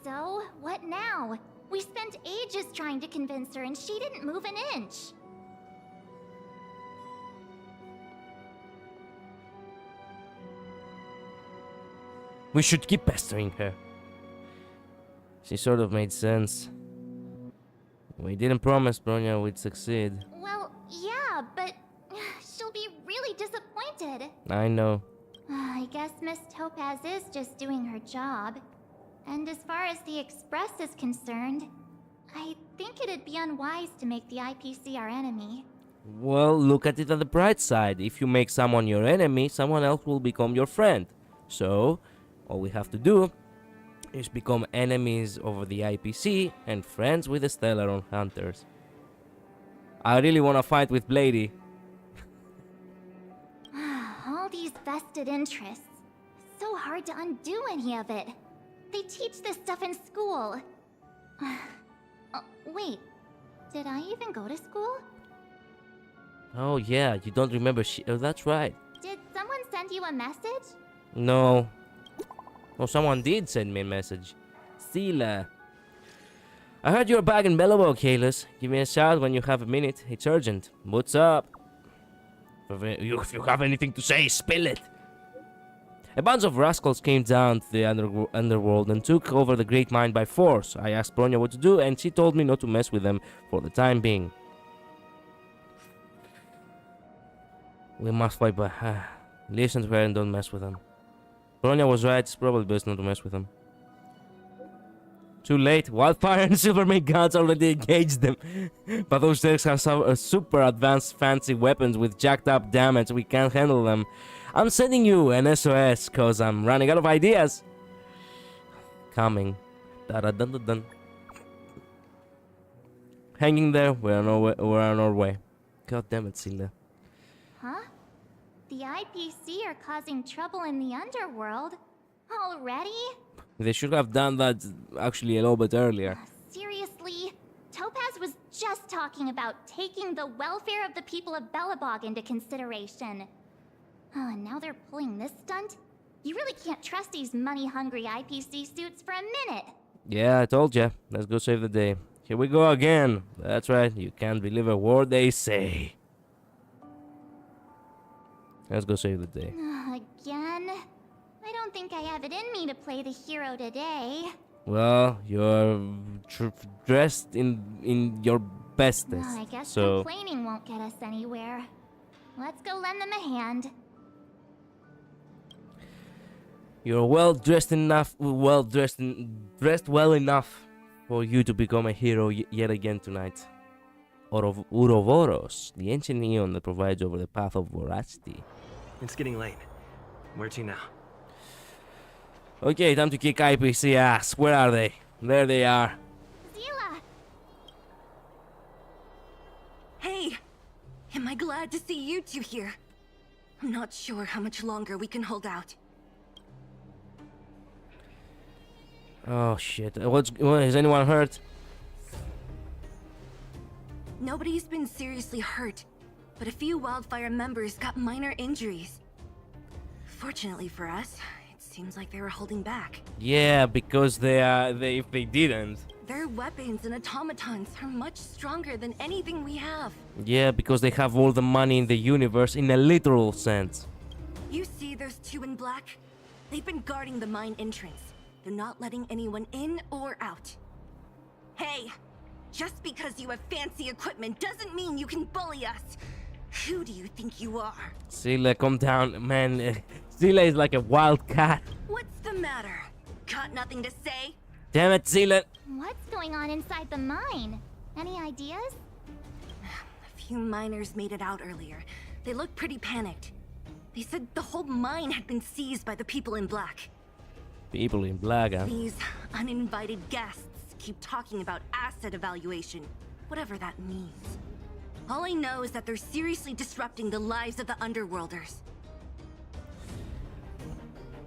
So, what now? We spent ages trying to convince her and she didn't move an inch. We should keep pestering her. She sort of made sense. We didn't promise Bronya we'd succeed. Well, yeah, but she'll be really disappointed. I know. I guess Miss Topaz is just doing her job. And as far as the Express is concerned, I think it'd be unwise to make the IPC our enemy. Well, look at it on the bright side. If you make someone your enemy, someone else will become your friend. So, all we have to do is become enemies over the IPC and friends with the Stellaron Hunters. I really want to fight with Blady. All these vested interests. So hard to undo any of it. They teach this stuff in school. Wait, did I even go to school? Oh yeah, you don't remember oh, that's right. Did someone send you a message? No. Oh, someone did send me a message. Sila. I heard you're back in Bellabo, Kalis. Give me a shout when you have a minute. It's urgent. What's up? If you have anything to say, spill it. A bunch of rascals came down to the underworld and took over the Great Mine by force. I asked Bronya what to do, and she told me not to mess with them for the time being. We must fight back. Listen to her and don't mess with them. Bronya was right. It's probably best not to mess with them. Too late. Wildfire and Silvermane gods already engaged them. But those decks have some super advanced fancy weapons with jacked up damage. We can't handle them. I'm sending you an SOS cause I'm running out of ideas. Coming. Da-da-dun-dun-dun. Hanging there. We're on our way. God damn it, Sila. Huh? The IPC are causing trouble in the underworld? Already? They should have done that actually a little bit earlier. Seriously? Topaz was just talking about taking the welfare of the people of Belobog into consideration. Oh, and now they're pulling this stunt? You really can't trust these money-hungry IPC suits for a minute. Yeah, I told ya. Let's go save the day. Here we go again. That's right, you can't believe a word they say. Let's go save the day. Again? I don't think I have it in me to play the hero today. Well, you're dressed in your bestest. I guess so complaining won't get us anywhere. Let's go lend them a hand. you're well dressed enough, dressed well enough for you to become a hero yet again tonight. Ouroboros, the ancient neon that provides over the path of voracity. It's getting late. Where to now? Okay, time to kick IPC ass. Where are they? There they are. Zila! Hey! Am I glad to see you two here? I'm not sure how much longer we can hold out. Oh shit. What, is anyone hurt? Nobody's been seriously hurt, but a few Wildfire members got minor injuries. Fortunately for us, it seems like they were holding back. Yeah, because if they didn't. Their weapons and automatons are much stronger than anything we have. Yeah, because they have all the money in the universe in a literal sense. You see those two in black? They've been guarding the mine entrance. They're not letting anyone in or out. Hey! Just because you have fancy equipment doesn't mean you can bully us! Who do you think you are? Sila, calm down, man. Sila is like a wild cat. What's the matter? Got nothing to say? Damn it, Sila. What's going on inside the mine? Any ideas? A few miners made it out earlier. They looked pretty panicked. They said the whole mine had been seized by the people in black. People in black, huh? These uninvited guests keep talking about asset evaluation, whatever that means. All I know is that they're seriously disrupting the lives of the Underworlders.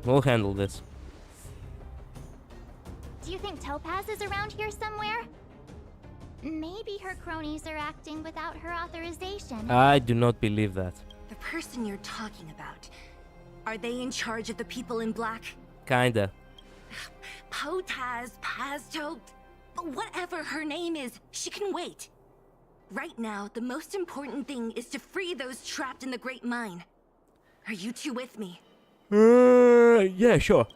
We'll handle this. Do you think Topaz is around here somewhere? Maybe her cronies are acting without her authorization. I do not believe that. The person you're talking about, are they in charge of the people in black? Kinda. Potaz, Pazto, whatever her name is, she can wait. Right now, the most important thing is to free those trapped in the Great Mine. Are you two with me? Yeah, sure.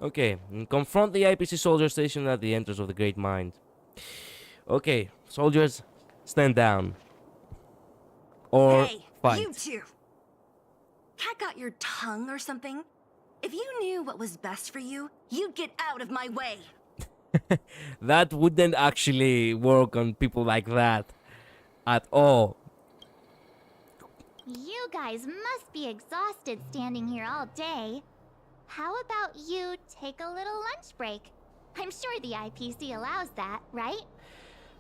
Okay, confront the IPC soldier stationed at the entrance of the Great Mine. Okay, soldiers, stand down. Or hey, fight. You two! Cat got your tongue or something? If you knew what was best for you, you'd get out of my way. That wouldn't actually work on people like that at all. You guys must be exhausted standing here all day. How about you take a little lunch break? I'm sure the IPC allows that, right?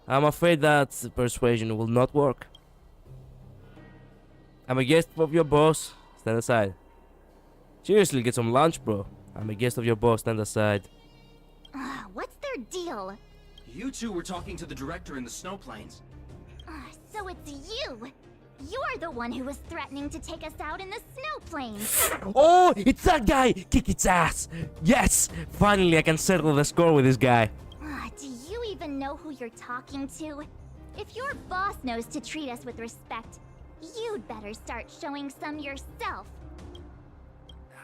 I'm afraid that persuasion will not work. I'm a guest of your boss. Stand aside. Seriously, get some lunch, bro. I'm a guest of your boss. Stand aside. What's their deal? You two were talking to the director in the snow plains. So it's you! You're the one who was threatening to take us out in the snow plains. Oh, it's that guy! Kick its ass! Yes! Finally, I can settle the score with this guy. Do you even know who you're talking to? If your boss knows to treat us with respect, you'd better start showing some yourself.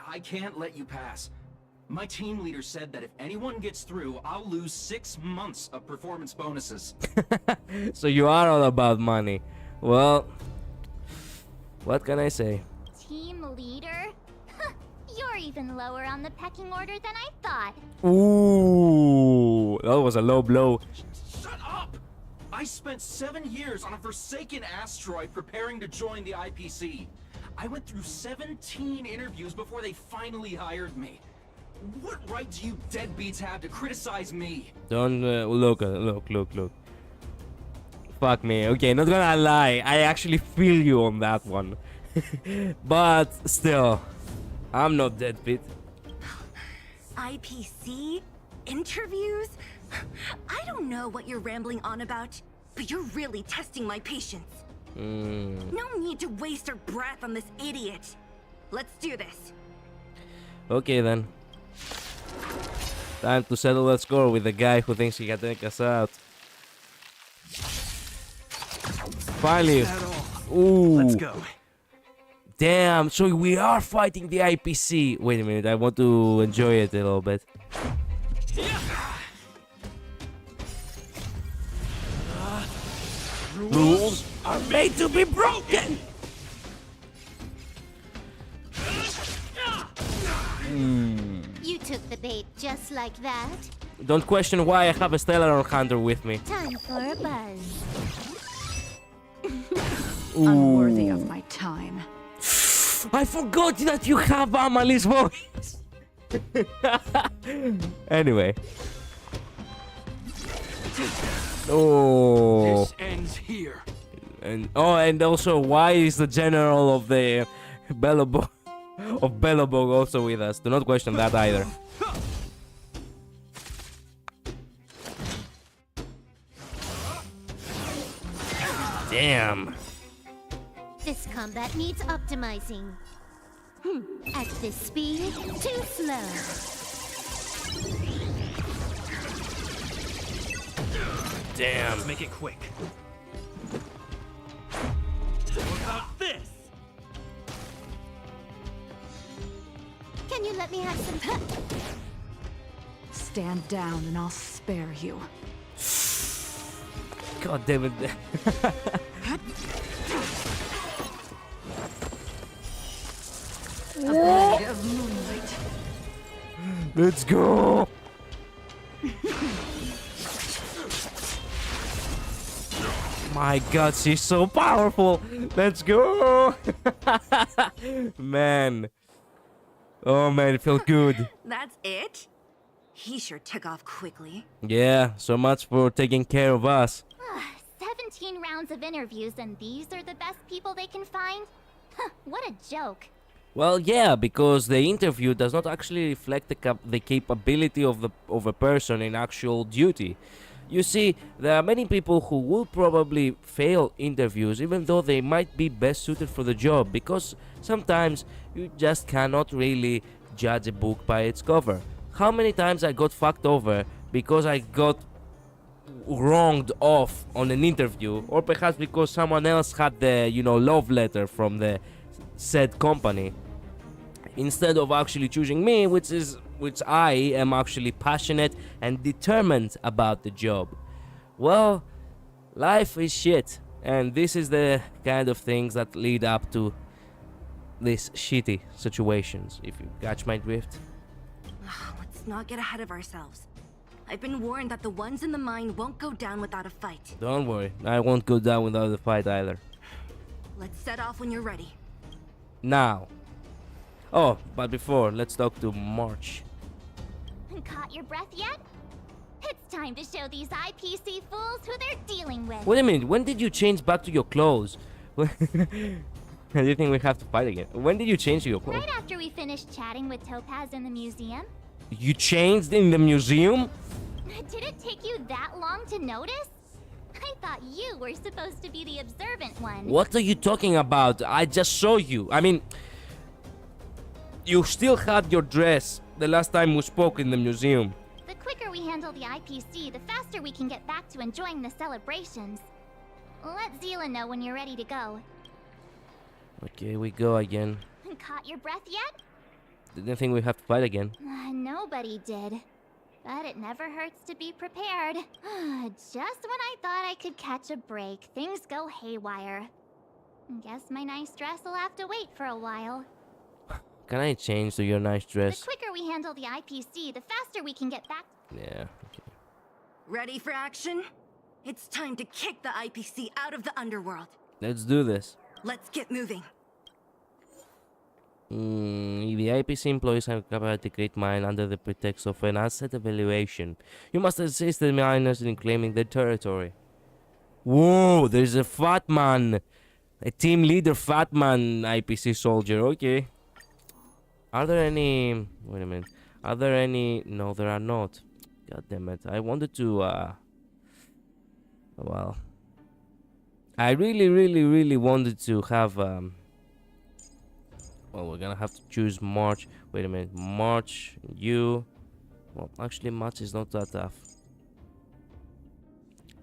I can't let you pass. My team leader said that if anyone gets through, I'll lose 6 months of performance bonuses. So you are all about money. Well, what can I say? Team leader? You're even lower on the pecking order than I thought. Ooh, that was a low blow. Shut up! I spent 7 years on a forsaken asteroid preparing to join the IPC. I went through 17 interviews before they finally hired me. What right do you deadbeats have to criticize me? Don't look. Fuck me. Okay, not gonna lie. I actually feel you on that one. But still, I'm not deadbeat. IPC? Interviews? I don't know what you're rambling on about, but you're really testing my patience. No need to waste our breath on this idiot. Let's do this. Okay then. Time to settle that score with the guy who thinks he can take us out. Finally. Ooh. Let's go. Damn, so we are fighting the IPC. Wait a minute, I want to enjoy it a little bit. Rules are made to be broken. You took the bait just like that. Don't question why I have a Stellar Hunter with me. Time for a buzz. Unworthy of my time. I forgot that you have Amalie's voice. Anyway. Oh. This ends here. And also, why is the general of the Bellabog also with us? Do not question that either. Damn. This combat needs optimizing. At this speed, too slow. Damn. Let's make it quick. What about this? Can you let me have some... Stand down and I'll spare you. God damn it. A blade of moonlight. Let's go. My God, she's so powerful. Let's go. Man. Oh man, it felt good. That's it? He sure took off quickly. Yeah, so much for taking care of us. 17 rounds of interviews and these are the best people they can find? What a joke. Well, yeah, because the interview does not actually reflect the capability of a person in actual duty. You see, there are many people who will probably fail interviews even though they might be best suited for the job, because sometimes you just cannot really judge a book by its cover. How many times I got fucked over because I got wronged off on an interview, or perhaps because someone else had the, love letter from the said company, instead of actually choosing me, which I am actually passionate and determined about the job. Well, life is shit, and this is the kind of things that lead up to these shitty situations, if you catch my drift. Let's not get ahead of ourselves. I've been warned that the ones in the mine won't go down without a fight. Don't worry, I won't go down without a fight either. Let's set off when you're ready. Now. Oh, but before, let's talk to March. Caught your breath yet? It's time to show these IPC fools who they're dealing with. Wait a minute, when did you change back to your clothes? Do you think we have to fight again? When did you change to your clothes? Right after we finished chatting with Topaz in the museum. You changed in the museum? Did it take you that long to notice? I I thought you were supposed to be the observant one. What are you talking about? I just saw you. I mean, you still had your dress the last time we spoke in the museum. The quicker we handle the IPC, the faster we can get back to enjoying the celebrations. Let Zila know when you're ready to go. Okay, we go again. Caught your breath yet? Didn't think we have to fight again. Nobody did. But it never hurts to be prepared. Just when I thought I could catch a break, things go haywire. Guess my nice dress will have to wait for a while. Can I change to your nice dress? The quicker we handle the IPC, the faster we can get back. Yeah, okay. Ready for action? It's time to kick the IPC out of the underworld. Let's do this. Let's get moving. The IPC employees have covered the Great Mine under the pretext of an asset evaluation. You must assist the miners in claiming their territory. Whoa, there's a fat man. A team leader fat man IPC soldier, okay. Are there any... Wait a minute. Are there any... No, there are not. God damn it. I wanted to, well... I really wanted to have, well, we're gonna have to choose March. Wait a minute. March, you... Well, actually, March is not that tough.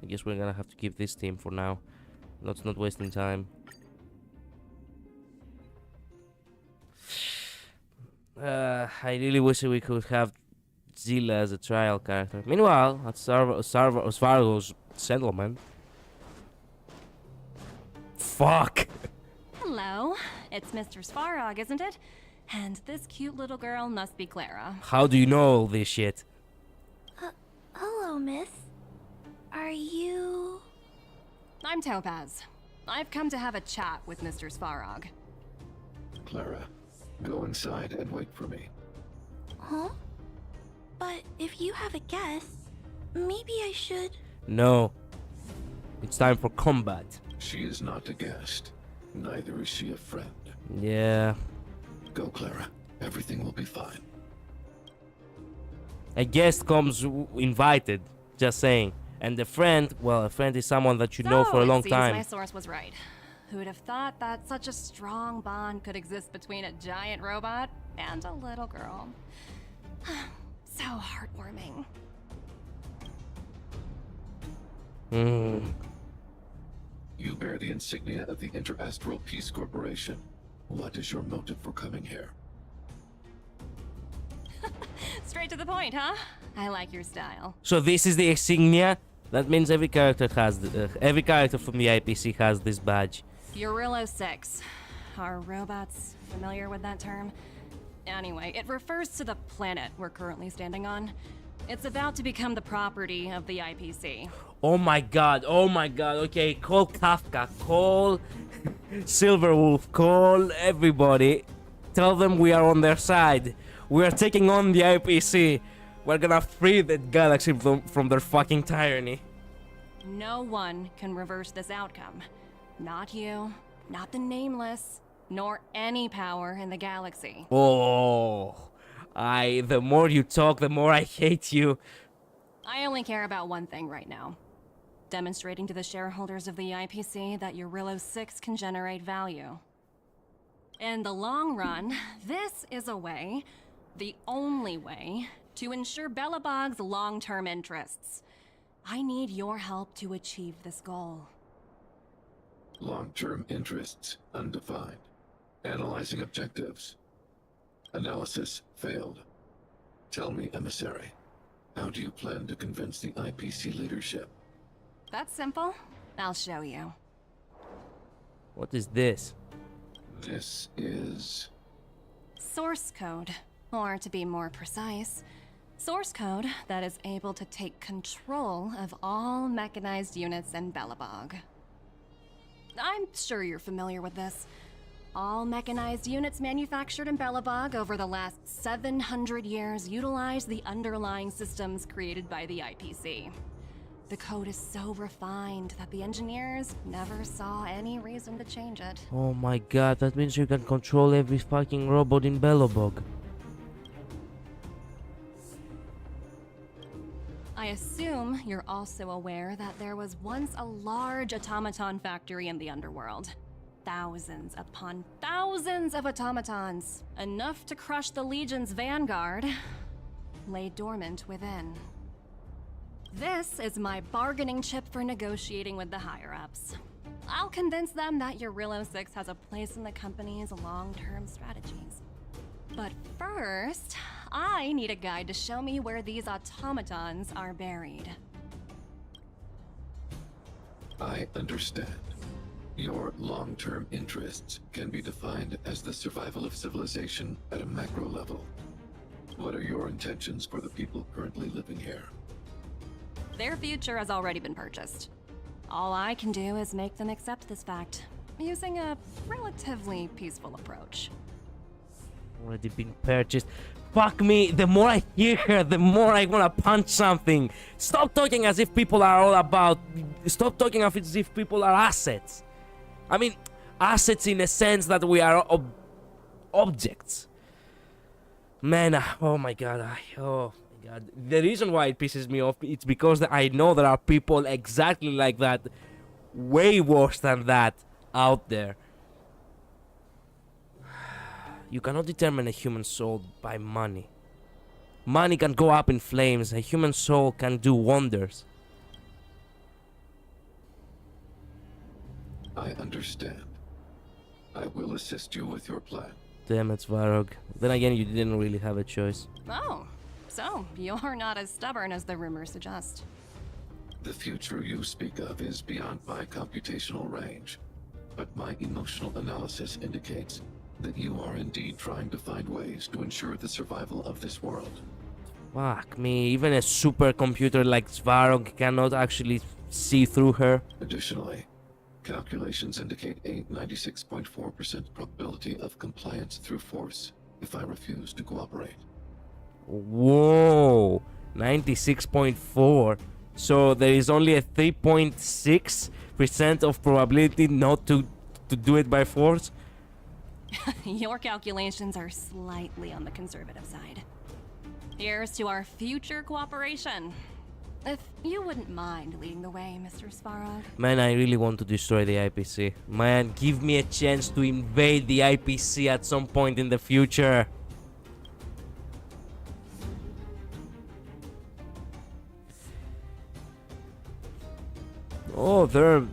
I guess we're gonna have to keep this team for now. Let's not wasting time. I really wish we could have Zila as a trial character. Meanwhile, at Svargo's settlement. Fuck! Hello, it's Mr. Svarog, isn't it? And this cute little girl must be Clara. How do you know all this shit? Hello, miss. Are you... I'm Topaz. I've come to have a chat with Mr. Svarog. Clara, go inside and wait for me. Huh? But if you have a guess, maybe I should... No. It's time for combat. She is not a guest. Neither is she a friend. Yeah. Go, Clara. Everything will be fine. A guest comes invited, just saying. And a friend, well, a friend is someone that you know for a long time. My source was right. Who would have thought that such a strong bond could exist between a giant robot and a little girl? So heartwarming. You bear the insignia of the Interastral Peace Corporation. What is your motive for coming here? Straight to the point, huh? I like your style. So this is the insignia. That means every character has every character from the IPC has this badge. Eurillo 6. Are robots familiar with that term? Anyway, it refers to the planet we're currently standing on. It's about to become the property of the IPC. Oh my god, okay, call Kafka, call Silverwolf, call everybody. Tell them we are on their side. We are taking on the IPC. We're gonna free the galaxy from their fucking tyranny. No one can reverse this outcome. Not you, not the Nameless, nor any power in the galaxy. Oh, the more you talk, the more I hate you. I only care about one thing right now. Demonstrating to the shareholders of the IPC that Eurillo 6 can generate value. In the long run, this is a way, the only way, to ensure Belobog's long-term interests. I need your help to achieve this goal. Long-term interests undefined. Analyzing objectives. Analysis failed. Tell me, Emissary, how do you plan to convince the IPC leadership? That's simple. I'll show you. What is this? This is... Source code. Or to be more precise, source code that is able to take control of all mechanized units in Belobog. I'm sure you're familiar with this. All mechanized units manufactured in Belobog over the last 700 years utilize the underlying systems created by the IPC. The code is so refined that the engineers never saw any reason to change it. Oh my god, that means you can control every fucking robot in Belobog. I I assume you're also aware that there was once a large automaton factory in the underworld. Thousands upon thousands of automatons, enough to crush the Legion's vanguard, lay dormant within. This is my bargaining chip for negotiating with the higher-ups. I'll convince them that Eurilo 6 has a place in the company's long-term strategies. But first, I need a guide to show me where these automatons are buried. I understand. Your long-term interests can be defined as the survival of civilization at a macro level. What are your intentions for the people currently living here? Their future has already been purchased. All I can do is make them accept this fact, using a relatively peaceful approach. Already been purchased. Fuck me, the more I hear her, the more I wanna punch something. Stop talking as if people are all about... Stop talking as if people are assets. I mean, assets in a sense that we are objects. Man, oh my god, oh my god. The reason why it pisses me off, it's because I know there are people exactly like that, way worse than that, out there. You cannot determine a human soul by money. Money can go up in flames, a human soul can do wonders. I understand. I will assist you with your plan. Damn it, Svarog. Then again, you didn't really have a choice. Oh, so you're not as stubborn as the rumors suggest. The future you speak of is beyond my computational range, but my emotional analysis indicates that you are indeed trying to find ways to ensure the survival of this world. Fuck me, even a supercomputer like Svarog cannot actually see through her. Additionally, calculations indicate a 96.4% probability of compliance through force if I refuse to cooperate. Whoa, 96.4. So there is only a 3.6% of probability not to do it by force? Your calculations are slightly on the conservative side. Here's to our future cooperation. If you wouldn't mind leading the way, Mr. Svarog. Man, I really want to destroy the IPC. Man, give me a chance to invade the IPC at some point in the future. Oh, there.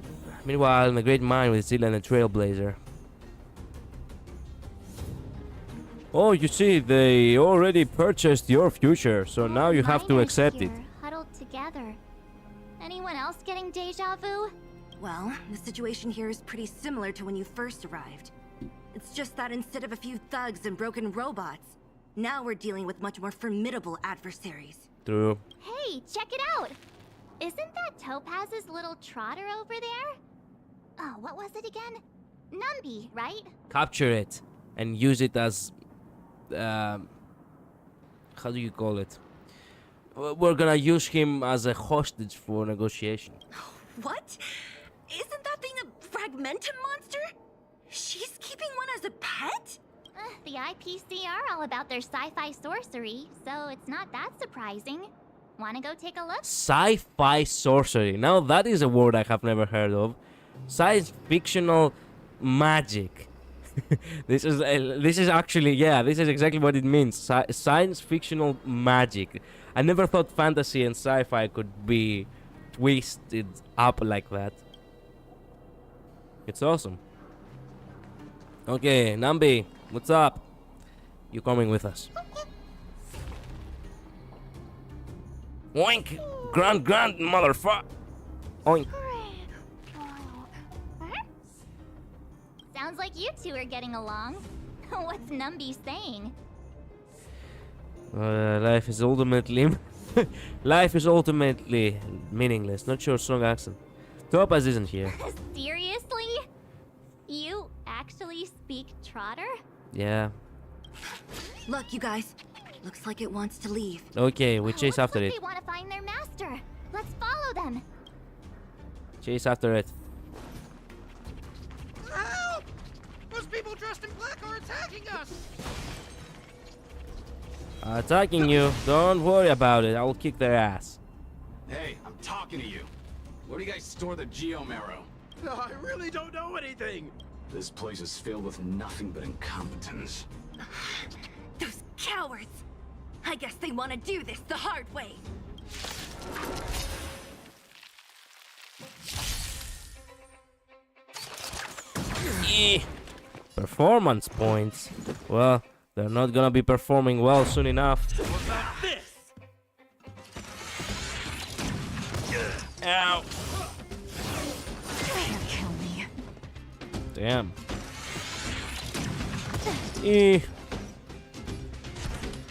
Meanwhile, in a great mind with Zilla and a Trailblazer. Oh, you see, they already purchased your future, so now you have to accept it. Huddled together. Anyone else getting deja vu? Well, the situation here is pretty similar to when you first arrived. It's just that instead of a few thugs and broken robots, now we're dealing with much more formidable adversaries. True. Hey, check it out! Isn't that Topaz's little trotter over there? Oh, what was it again? Numby, right? Capture it and use it as... how do you call it? We're gonna use him as a hostage for negotiation. What? Isn't that thing a fragmentum monster? She's keeping one as a pet? The IPC are all about their sci-fi sorcery, so it's not that surprising. Wanna go take a look? Sci-fi sorcery. Now that is a word I have never heard of. Science fictional magic. This is actually, yeah, this is exactly what it means. Science fictional magic. I never thought fantasy and sci-fi could be twisted up like that. It's awesome. Okay, Nambi, what's up? You coming with us? Oink! Grunt, motherfucker! Oink! Sounds like you two are getting along. What's Numby saying? Life is ultimately... Life is ultimately meaningless. Not sure, strong accent. Topaz isn't here. Seriously? You actually speak Trotter? Yeah. Look, you guys. Looks like it wants to leave. Okay, we chase after it. They want to find their master. Let's follow them. Chase after it. Help! Those people dressed in black are attacking us! Attacking you. Don't worry about it. I will kick their ass. talking to you. Where do you guys store the Geomarrow? I really don't know anything. This place is filled with nothing but incompetence. Those cowards! I guess they want to do this the hard way. Performance points. Well, they're not gonna be performing well soon enough. What about this? Ow. Can't kill me. Damn.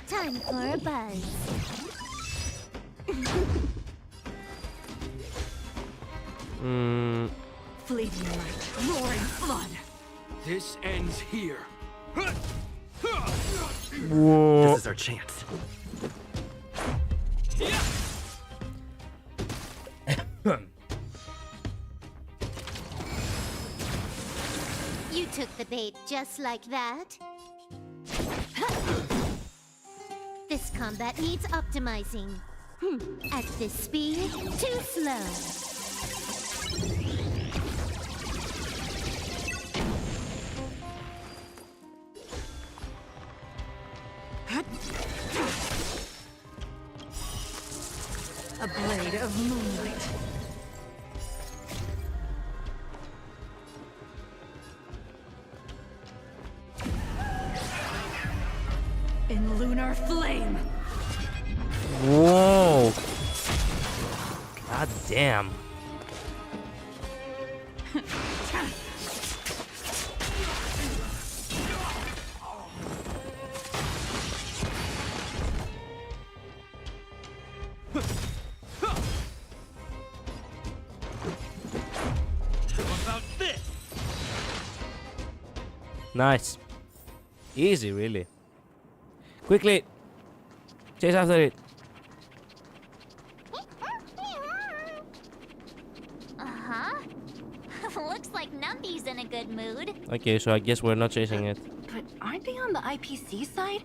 Time for a buzz. Fleeting light, roaring flood. This ends here. Whoa. This is our chance. You took the bait just like that. This combat needs optimizing. At this speed, too slow. A blade of moonlight. In lunar flame. Whoa. God damn. What about this? Nice. Easy, really. Quickly. Chase after it. Uh-huh. Looks like Numby's in a good mood. Okay, so I guess we're not chasing it. But aren't they on the IPC side?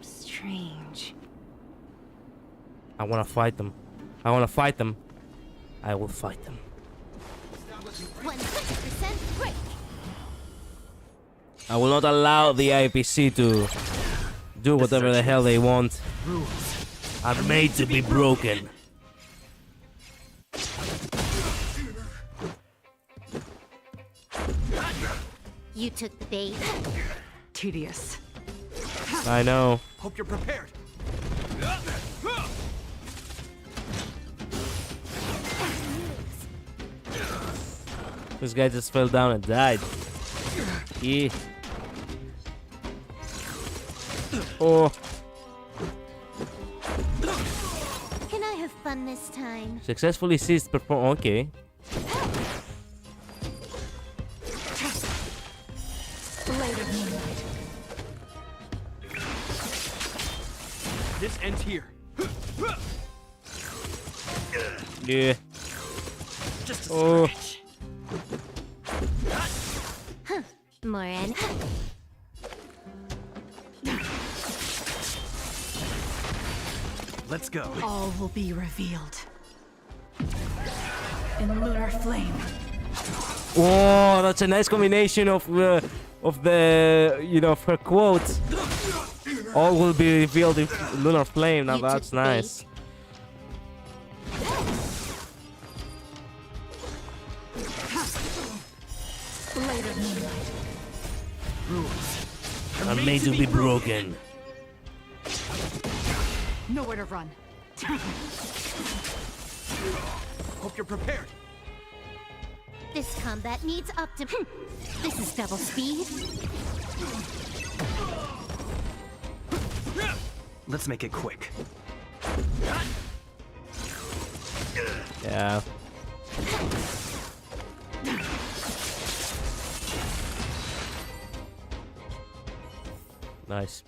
Strange. I wanna fight them. I wanna fight them. I will fight them. 100% break. I will not allow the IPC to do whatever the hell they want. Rules are made to be broken. You took the bait. Tedious. I know. Hope you're prepared. This guy just fell down and died. Yeah. Oh, Can I have fun this time? successfully ceased perform. Okay. Blade of moonlight. This ends here. Yeah. Just a Oh. scratch. Moran. Let's go. All will be revealed. In lunar flame. Oh, that's a nice combination of the you know, of her quote. All will be revealed in lunar flame. Now that's nice. Blade of moonlight. Rules Are made to be broken. Nowhere to run. Hope you're prepared. This combat needs This is double speed. Let's make it quick. Yeah. Nice.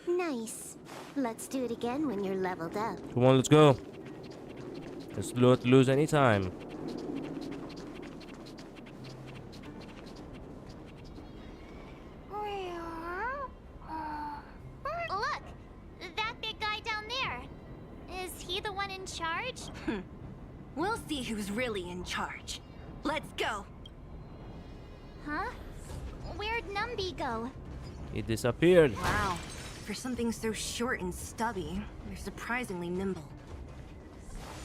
Nice. Let's do it again when you're leveled up. Come on, let's go. Let's not lose any time. Look! That big guy down there. Is he the one in in charge? We'll see who's really in charge. Let's go. Huh? Where'd Numby go? He disappeared. Wow. For something so short and stubby, they're surprisingly nimble.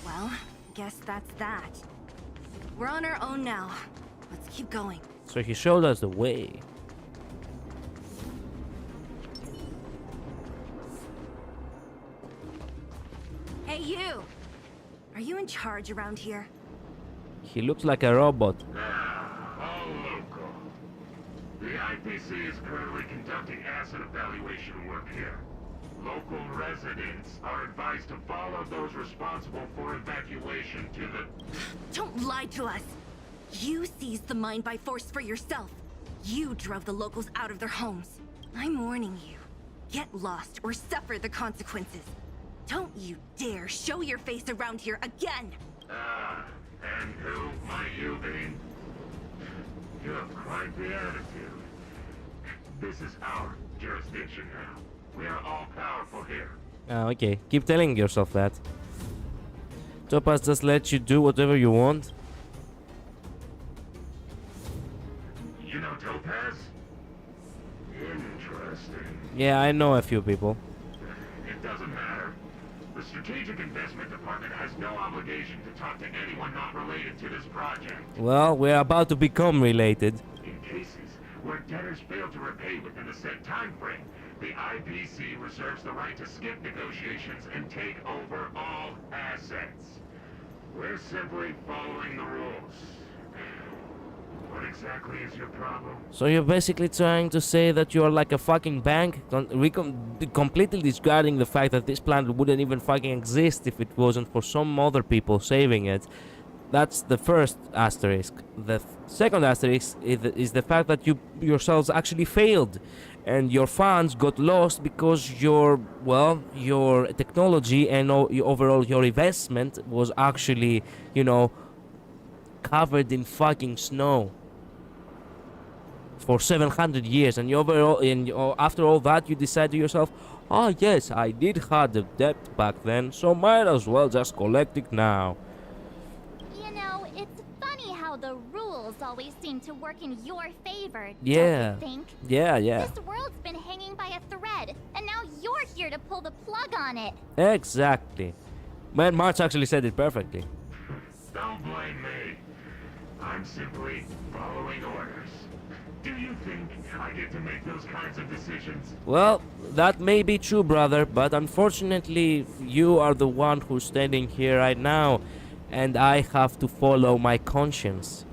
Well, guess that's that. We're on our own now. Let's keep going. So he showed us the way. Hey, you! Are you in charge around here? He looks like a robot. All local. The IPC is currently conducting asset evaluation work here. Local residents are advised to follow those responsible for evacuation to the... Don't lie to us! You seized the mine by force for yourself. You drove the locals out of their homes. I'm warning you. Get lost or suffer the consequences. Don't you dare show your face around here again! Ah, and who might you be? You have quite the attitude. This is our jurisdiction now. We are all powerful here. Okay. Keep telling yourself that. Topaz just lets you do whatever you want. You know Topaz? Interesting. Yeah, I know a few people. It doesn't matter. The Strategic Investment Department has no obligation to talk to anyone not related to this project. Well, we're about to become related. In cases where debtors fail to repay within a set time frame, the IPC reserves the right to skip negotiations and take over all assets. We're simply following the rules. What exactly is your problem? So you're basically trying to say that you're like a fucking bank, completely discarding the fact that this planet wouldn't even fucking exist if it wasn't for some other people saving it. That's the first asterisk. The second asterisk is the fact that you yourselves actually failed, and your funds got lost because your technology and overall your investment was actually, you know, covered in fucking snow for 700 years, and after all that you decide to yourself, oh yes, I did have the debt back then, so might as well just collect it now. You know, it's funny how the rules always seem to work in your favor, Yeah. don't you think? Yeah. This world's been hanging by a thread, and now you're here to pull the plug on it. Exactly. Man, March actually said it perfectly. Don't blame me. I'm simply following orders. Do you think I get to make those kinds of decisions? Well, that may be true, brother, but unfortunately you are the one who's standing here right now, and I have to follow my conscience.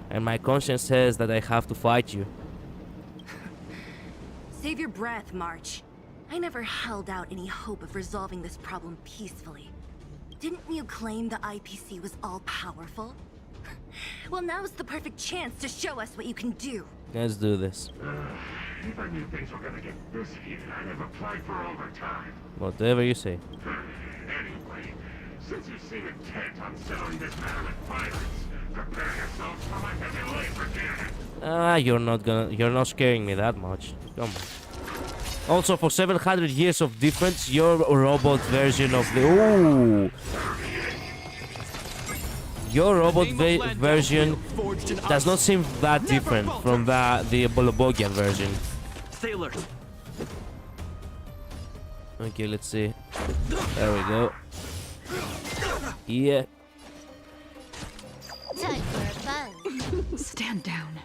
And my conscience says that I have to fight you. Save your breath, March. I never held out any hope of resolving this problem peacefully. Didn't you claim the IPC was all-powerful? Well, now's the perfect chance to show us what you can do. Let's do this. If I knew things were gonna get this heated, I'd have applied for overtime. Whatever you say. Anyway, since you seem intent on settling this matter with violence, prepare yourselves for my heavy labor. You're not scaring me that much. Come on. Also, for 700 years of difference, your robot version of the... Ooh! Your robot version does not seem that different from the Bolobogian version. Stay alert. Okay, let's see. There we go. Yeah. Time for a buzz. Stand down.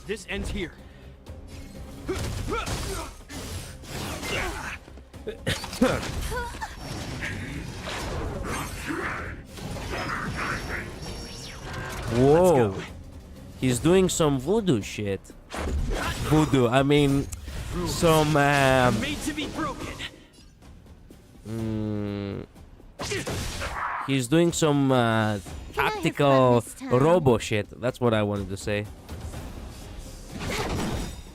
This ends here. Whoa. He's doing some voodoo shit. Voodoo, I mean, some Made to be broken. He's doing some tactical robo shit. That's what I wanted to say.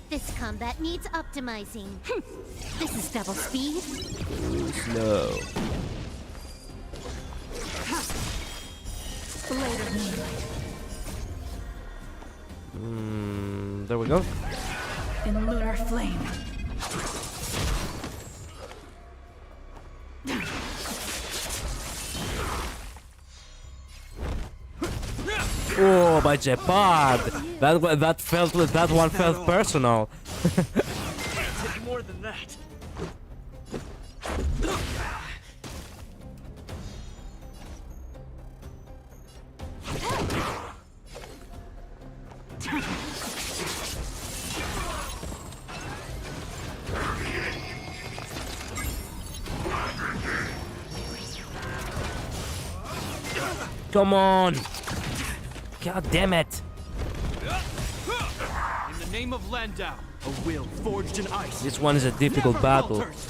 This combat needs optimizing. This is double speed. Too slow. Blade of moonlight. There we go. In lunar flame. Oh, by Jeopard! That one felt personal. Take more than that. Come on! God damn it! In the name of Landau, a will forged in ice. This one is a difficult never battle. falters.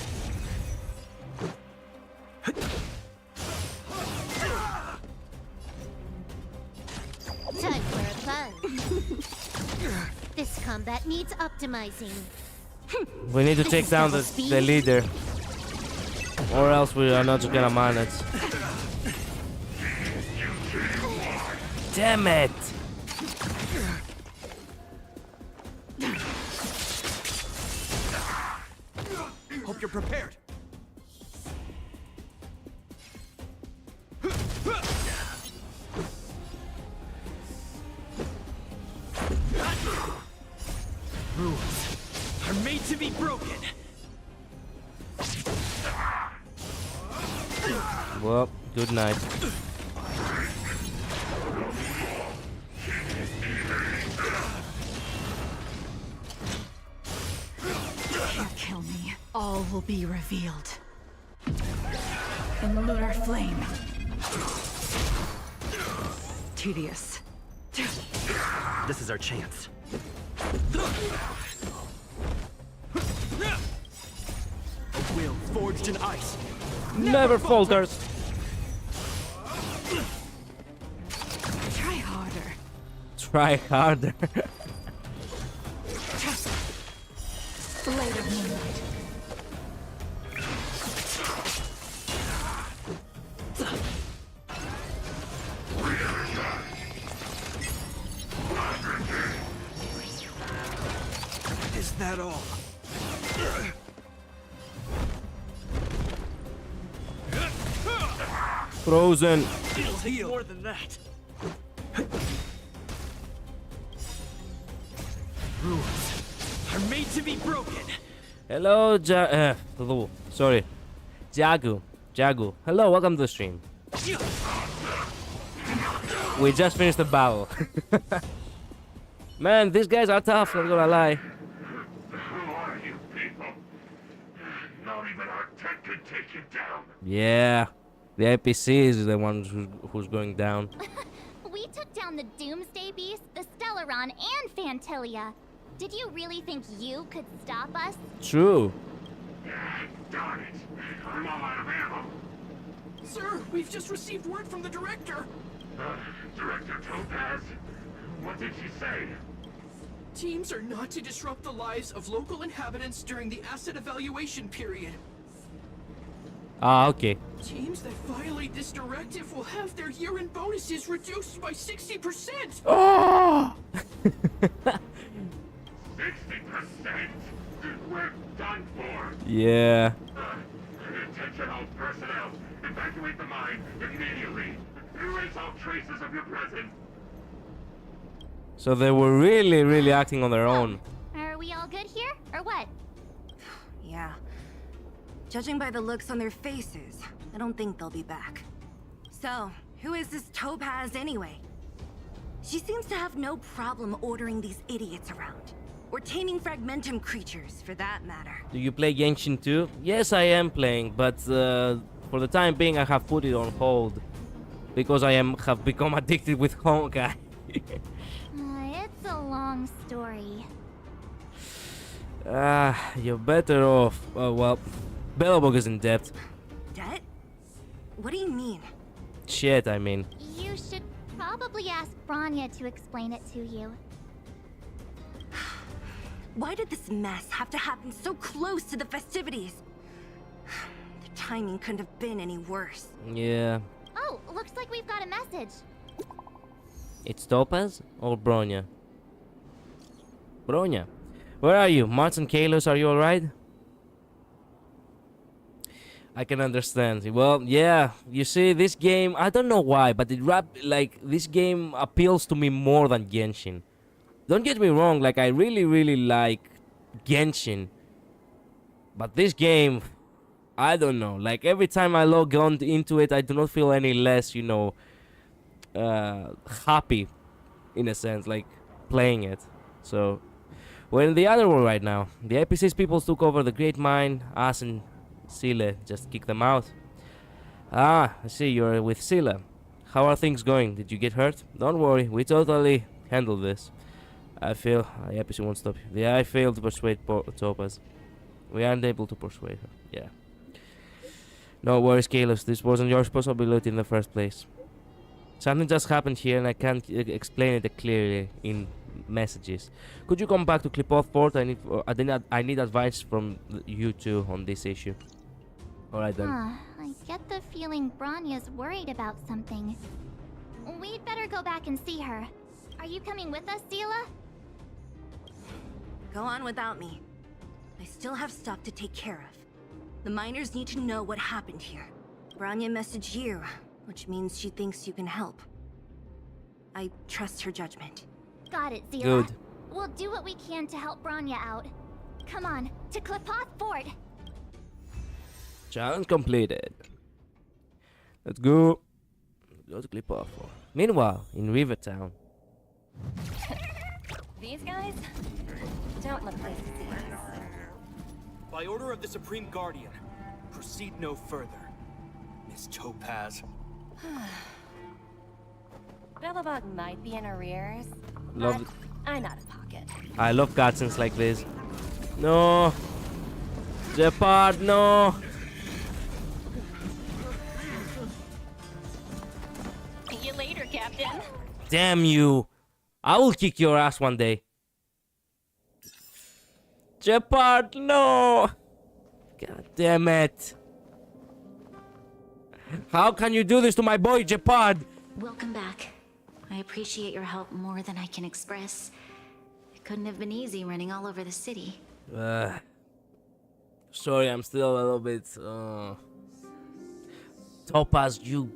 Time for a buzz. This combat needs optimizing. We need to take down the leader. Or else we are not gonna manage. Damn it! Hope you're prepared. Rules are made to be broken. Well, good night. You kill me, all will be revealed. In lunar flame. Tedious. This is our chance. A will forged in ice. Never falters. Try harder. Try harder. Blade of moonlight. Is that all? Frozen. It'll heal more than that. Rules are made to be broken. Hello, hello. Sorry. Jagu. Hello, welcome to the stream. We just finished the battle. Man, these guys are tough, not gonna lie. Who are you people? Not even our tech could take you down. Yeah. The IPC is the one who's going down. We took down the Doomsday Beast, the Stellaron, and Fantilia. Did you really think you could stop us? True. Darn it. I'm all out of ammo. Sir, we've just received word from the director. Director Topaz? What did she say? Teams are not to disrupt the lives of local inhabitants during the asset evaluation period. Ah, okay. Teams that violate this directive will have their year-end bonuses reduced by 60%. Oh! 60%? We're done for. Yeah. Attention all personnel. Evacuate the mine immediately. Erase all traces of your presence. So they were really acting on their own. Are we all good here, or what? Yeah. Judging by the looks on their faces, I don't think they'll be back. So, who is this Topaz anyway? She seems to have no problem ordering these idiots around. Or taming fragmentum creatures, for that matter. Do you play Genshin too? Yes, I am playing, but for the time being I have put it on hold. Because I have become addicted with Honkai. It's a long story. You're better off. Well, Belobog is in debt. Debt? What do you mean? Shit, I mean. You should probably ask Branya to explain it to you. Why did this mess have to happen so close to the festivities? The timing couldn't have been any worse. Yeah. Oh, looks like we've got a message. It's Topaz or Bronya? Bronya. Where are you? Mats and Kalos, are you alright? I can understand. Well, yeah, you see, this game, I don't know why, but this game appeals to me more than Genshin. Don't get me wrong, like, I really, really like Genshin. But this game, I don't know. Like, every time I log on into it, I do not feel any less, happy, in a sense, like, playing it. So, we're in the other world right now. The IPC's people took over the Great Mine. Us and Sile just kicked them out. Ah, I see you're with Sila. How are things going? Did you get hurt? Don't worry, we totally handled this. I feel the IPC won't stop you. I failed to persuade Topaz. We aren't able to persuade her. Yeah. No worries, Kalos. This wasn't your responsibility in the first place. Something just happened here and I can't explain it clearly in messages. Could you come back to Clipoth Port? I need advice from you two on this issue. Alright then. I get the feeling Bronya's worried about something. We'd better go back and see her. Are you coming with us, Sela? Go on without me. I still have stuff to take care of. The miners need to know what happened here. Bronya messaged you, which means she thinks you can help. I trust her judgment. Got it, Zira. Good. We'll do what we can to help Bronya out. Come on, to Clipoth Fort. Challenge completed. Let's go. Go to Clipoth Fort. Meanwhile, in Rivertown. These guys don't look like thieves. By order of the Supreme Guardian, proceed no further, Miss Topaz. Bellabug might be in arrears, Love but I'm out of pocket. I love cutscenes like this. No. Jeopard, no. See you later, Captain. Damn you. I will kick your ass one day. Jeopard, no. God damn it. How can you do this to my boy, Jeopard? Welcome back. I appreciate your help more than I can express. It couldn't have been easy running all over the city. Sorry, I'm still a little bit, Topaz, you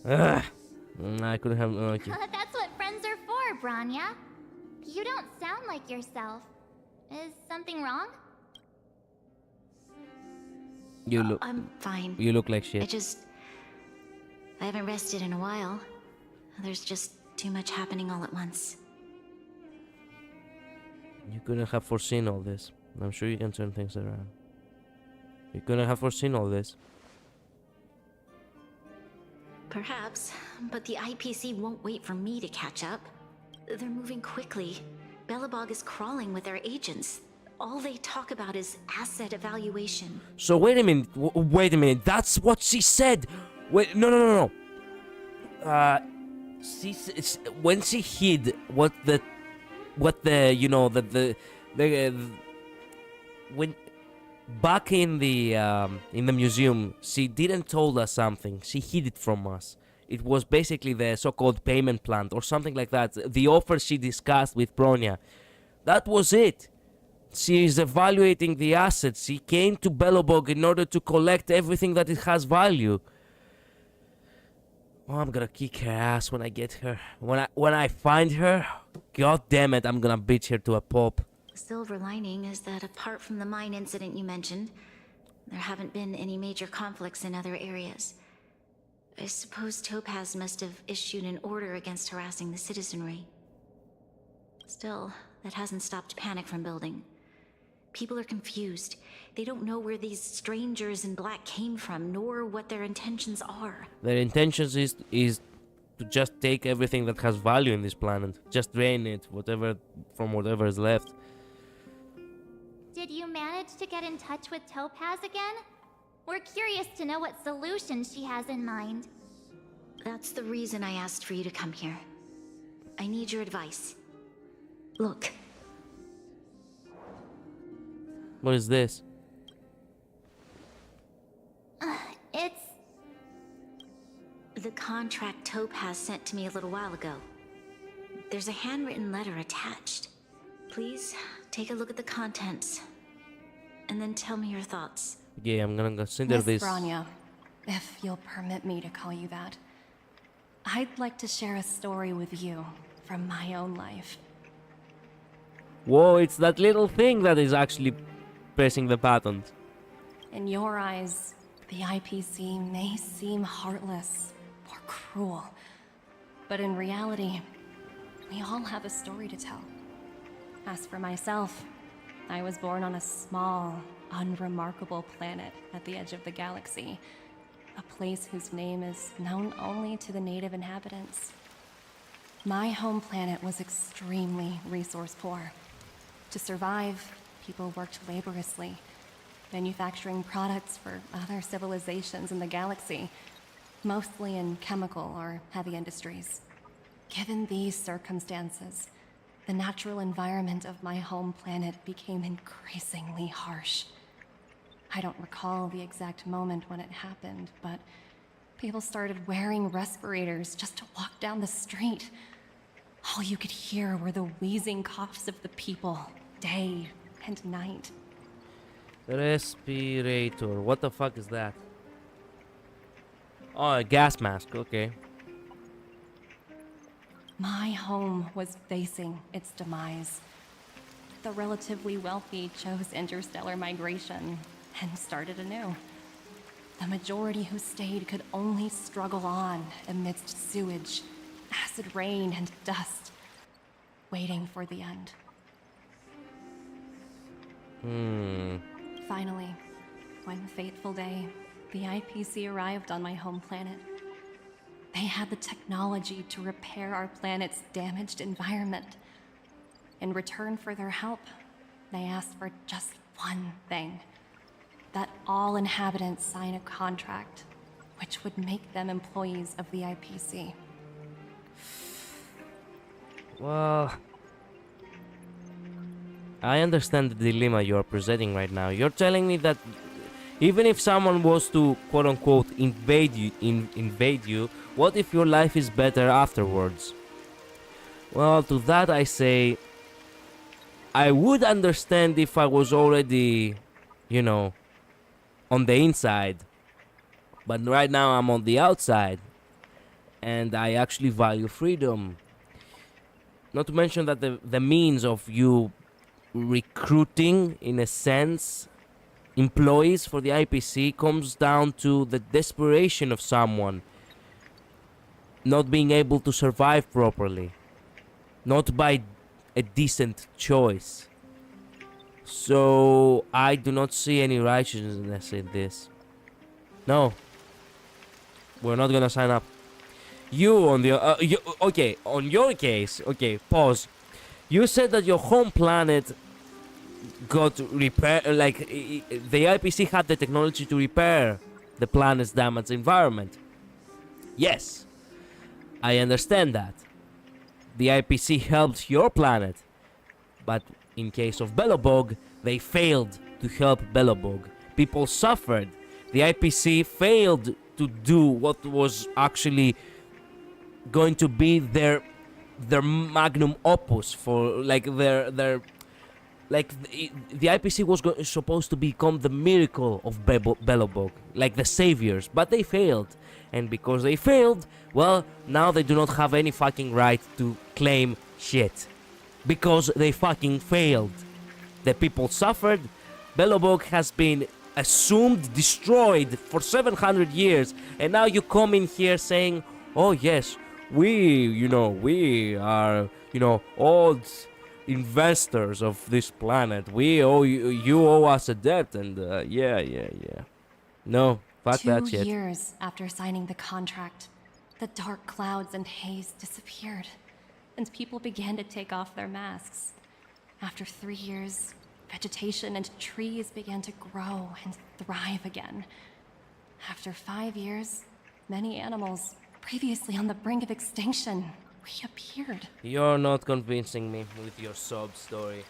bitch. I couldn't have, okay. That's what friends are for, Bronya. You don't sound like yourself. Is something wrong? You look... I'm fine. You look like shit. I haven't rested in a while. There's just too much happening all at once. You couldn't have foreseen all this. I'm sure you can turn things around. You couldn't have foreseen all this. Perhaps, but the IPC won't wait for me to catch up. They're moving quickly. Belobog is crawling with their agents. All they talk about is asset evaluation. So wait a minute, wait a minute. That's what she said. Wait, no. When she hid when back in the museum, she didn't told us something. She hid it from us. It was basically the so-called payment plan or something like that. The offer she discussed with Bronya. That was it. She is evaluating the assets. She came to Belobog in order to collect everything that it has value. Oh, I'm gonna kick her ass when I get her. When I find her, god damn it, I'm gonna beat her to a pulp. The silver lining is that apart from the mine incident you mentioned, there haven't been any major conflicts in other areas. I suppose Topaz must have issued an order against harassing the citizenry. Still, that hasn't stopped panic from building. People are confused. They don't know where these strangers in black came from, nor what their intentions are. Their intentions is to just take everything that has value in this planet. Just drain it, whatever is left. Did you manage to get in touch with Topaz again? We're curious to know what solution she has in mind. That's the reason I asked for you to come here. I need your advice. Look. What is this? It's... the contract Topaz sent to me a little while ago. There's a handwritten letter attached. Please, take a look at the contents. and then tell me your thoughts. Yeah, I'm gonna consider Miss this. Branya, if you'll permit me to call you that, I'd like to share a story with you from my own life. Whoa, it's that little thing that is actually pressing the buttons. In your eyes, the IPC may seem heartless or cruel, but in reality, we all have a story to tell. As for myself, I was born on a small, unremarkable planet at the edge of the galaxy, a place whose name is known only to the native inhabitants. My home planet was extremely resource poor. To survive, people worked laboriously, manufacturing products for other civilizations in the galaxy, mostly in chemical or heavy industries. Given these circumstances, the natural environment of my home planet became increasingly harsh. I don't recall the exact moment when it happened, but people started wearing respirators just to walk down the street. All you could hear were the wheezing coughs of the people, day and night. Respirator. What the fuck is that? Oh, a gas mask. Okay. My home was facing its demise. The relatively wealthy chose interstellar migration and started anew. The majority who stayed could only struggle on amidst sewage, acid rain, and dust, waiting for the end. Finally, one fateful day, the IPC arrived on my home planet. They had the technology to repair our planet's damaged environment. In return for their help, they asked for just one thing: that all inhabitants sign a contract which would make them employees of the IPC. Well, I understand the dilemma you're presenting right now. You're telling me that even if someone was to quote-unquote invade you, what if your life is better afterwards? Well, to that I say, I would understand if I was already, you know, on the inside. But right now I'm on the outside. And I actually value freedom. Not to mention that the means of you recruiting, in a sense, employees for the IPC comes down to the desperation of someone not being able to survive properly, not by a decent choice. So I do not see any righteousness in this. No, we're not gonna sign up. You on the okay, on your case, okay, pause. You said that your home planet got repair, like the IPC had the technology to repair the planet's damaged environment. Yes, I understand that. The IPC helped your planet, but in case of Belobog, they failed to help Belobog. People suffered. The IPC failed to do what was actually going to be their magnum opus for the IPC was supposed to become the miracle of Belobog, like the saviors, but they failed. And because they failed, well, now they do not have any fucking right to claim shit. Because they fucking failed. The people suffered. Belobog has been assumed destroyed for 700 years. And now you come in here saying, oh yes, we are, old investors of this planet. We owe you owe us a debt, and yeah. No, fuck that shit. 2 years after signing the contract, the dark clouds and haze disappeared, and people began to take off their masks. After 3 years, vegetation and trees began to grow and thrive again. After 5 years, many animals, previously on the brink of extinction, reappeared. You're not convincing me with your sob story.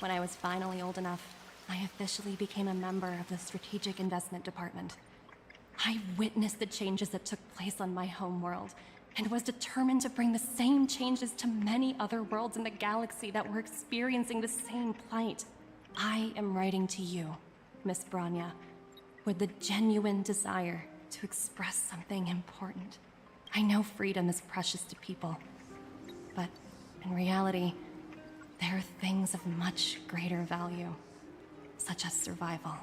When I was finally old enough, I officially became a member of the Strategic Investment Department. I witnessed the changes that took place on my homeworld, and was determined to bring the same changes to many other worlds in the galaxy that were experiencing the same plight. I am writing to you, Miss Branya, with the genuine desire to express something important. I know freedom is precious to people, but in reality, there are things of much greater value, such as survival.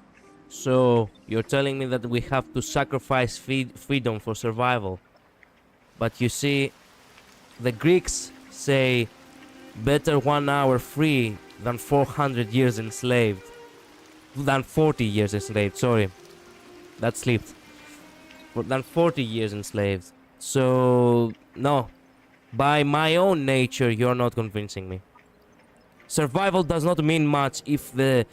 So, you're telling me that we have to sacrifice freedom for survival. But you see, the Greeks say, better 1 hour free than 400 years enslaved. Than 40 years enslaved, sorry. That slipped. Than 40 years enslaved. So, no. By my own nature, you're not convincing me. Survival does not mean much if the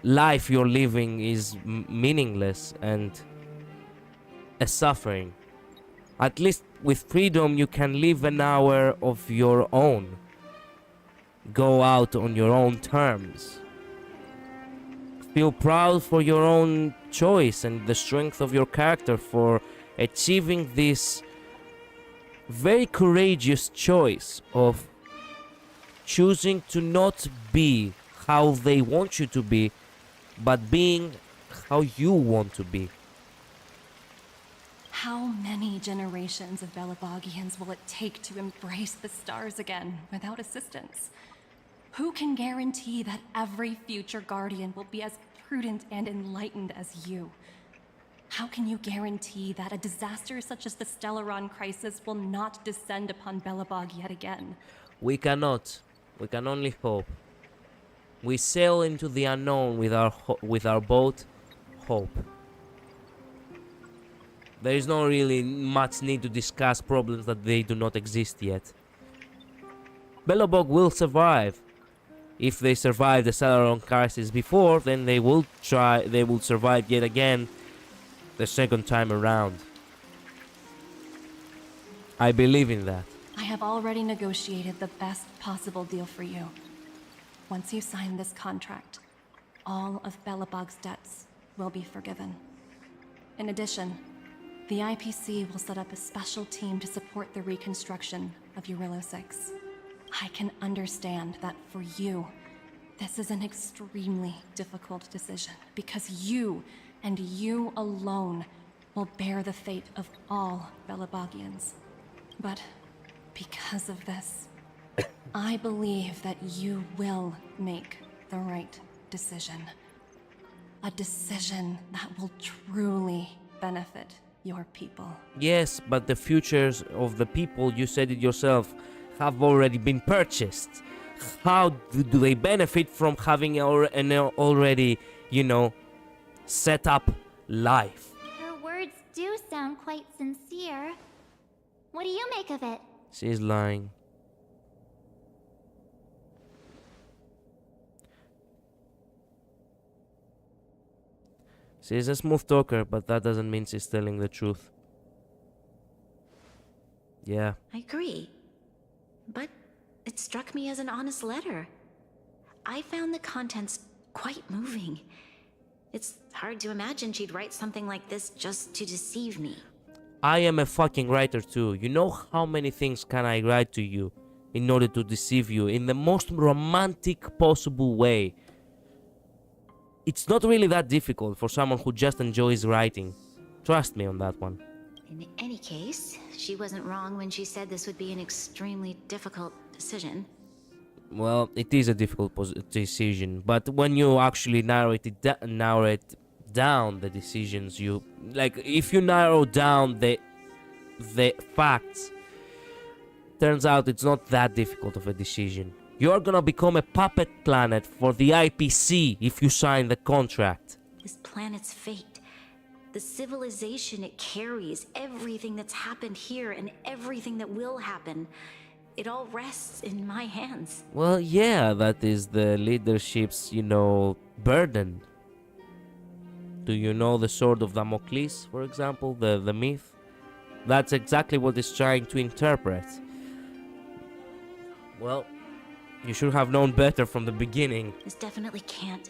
life you're living is meaningless and a suffering. At least with freedom, you can live an hour of your own. Go out on your own terms. Feel proud for your own choice and the strength of your character for achieving this very courageous choice of choosing to not be how they want you to be, but being how you want to be. How many generations of Belabogians will it take to embrace the stars again without assistance? Who can guarantee that every future Guardian will be as prudent and enlightened as you? How can you guarantee that a disaster such as the Stellaron crisis will not descend upon Belobog yet again? We cannot. We can only hope. We sail into the unknown with our boat, hope. There is not really much need to discuss problems that they do not exist yet. Belobog will survive. If they survived the Stellaron crisis before, then they will survive yet again the second time around. I believe in that. I have already negotiated the best possible deal for you. Once you sign this contract, all of Belobog's debts will be forgiven. In addition, the IPC will set up a special team to support the reconstruction of Eurillo 6. I can understand that for you, this is an extremely difficult decision because you, and you alone, will bear the fate of all Belobogians. But because of this, I believe that you will make the right decision. A decision that will truly benefit your people. Yes, but the futures of the people, you said it yourself, have already been purchased. How do they benefit from having an already, set up life? Her words do sound quite sincere. What do you make of it? She's lying. She's a smooth talker, but that doesn't mean she's telling the truth. Yeah. I agree. But it struck me as an honest letter. I found the contents quite moving. It's hard to imagine she'd write something like this just to deceive me. I am a fucking writer too. You know how many things can I write to you in order to deceive you in the most romantic possible way? It's not really that difficult for someone who just enjoys writing. Trust me on that one. In any case, she wasn't wrong when she said this would be an extremely difficult decision. Well, it is a difficult decision, but when you actually narrow it down, the decisions, if you narrow down the facts, turns out it's not that difficult of a decision. You're gonna become a puppet planet for the IPC if you sign the contract. This planet's fate, the civilization it carries, everything that's happened here and everything that will happen, it all rests in my hands. Well, yeah, that is the leadership's, burden. Do you know the Sword of Damocles, for example, the myth? That's exactly what it's trying to interpret. Well, you should have known better from the beginning. This definitely can't,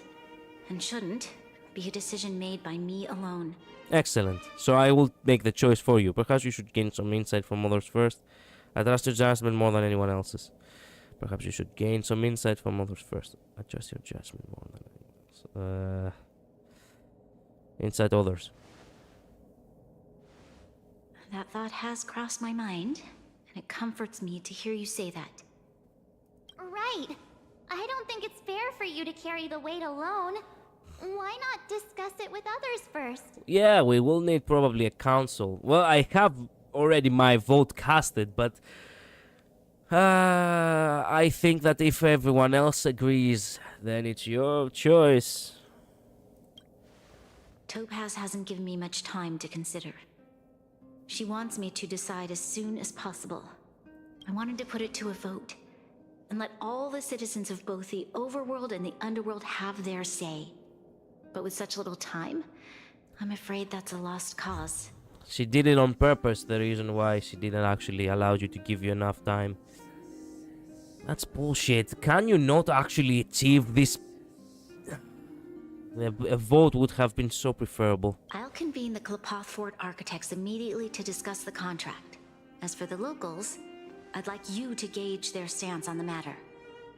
and shouldn't, be a decision made by me alone. Excellent. So I will make the choice for you. Perhaps you should gain some insight from others first. I trust your judgment more than anyone else's. Perhaps you should gain some insight from others first. I trust your judgment more than anyone else. Insight others. That thought has crossed my mind, and it comforts me to hear you say that. Right. I don't think it's fair for you to carry the weight alone. Why not discuss it with others first? Yeah, we will need probably a council. Well, I have already my vote casted, but I think that if everyone else agrees, then it's your choice. Topaz hasn't given me much time to consider. She wants me to decide as soon as possible. I wanted to put it to a vote, and let all the citizens of both the overworld and the underworld have their say. But with such little time, I'm afraid that's a lost cause. She did it on purpose, the reason why she didn't actually allow you to give you enough time. That's bullshit. Can you not actually achieve this? A vote would have been so preferable. I'll convene the Klapothfort architects immediately to discuss the contract. As for the locals, I'd like you to gauge their stance on the matter.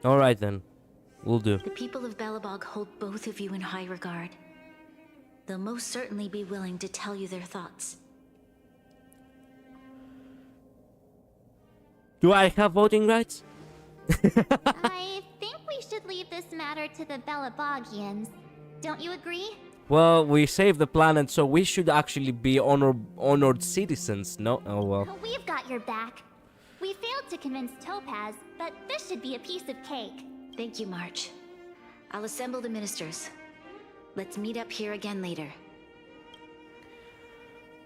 Alright then. Will do. The people of Belobog hold both of you in high regard. They'll most certainly be willing to tell you their thoughts. Do I have voting rights? I think we should leave this matter to the Belabogians. Don't you agree? Well, we saved the planet, so we should actually be honored citizens, no? Oh well. We've got your back. We failed to convince Topaz, but this should be a piece of cake. Thank you, March. I'll assemble the ministers. Let's meet up here again later.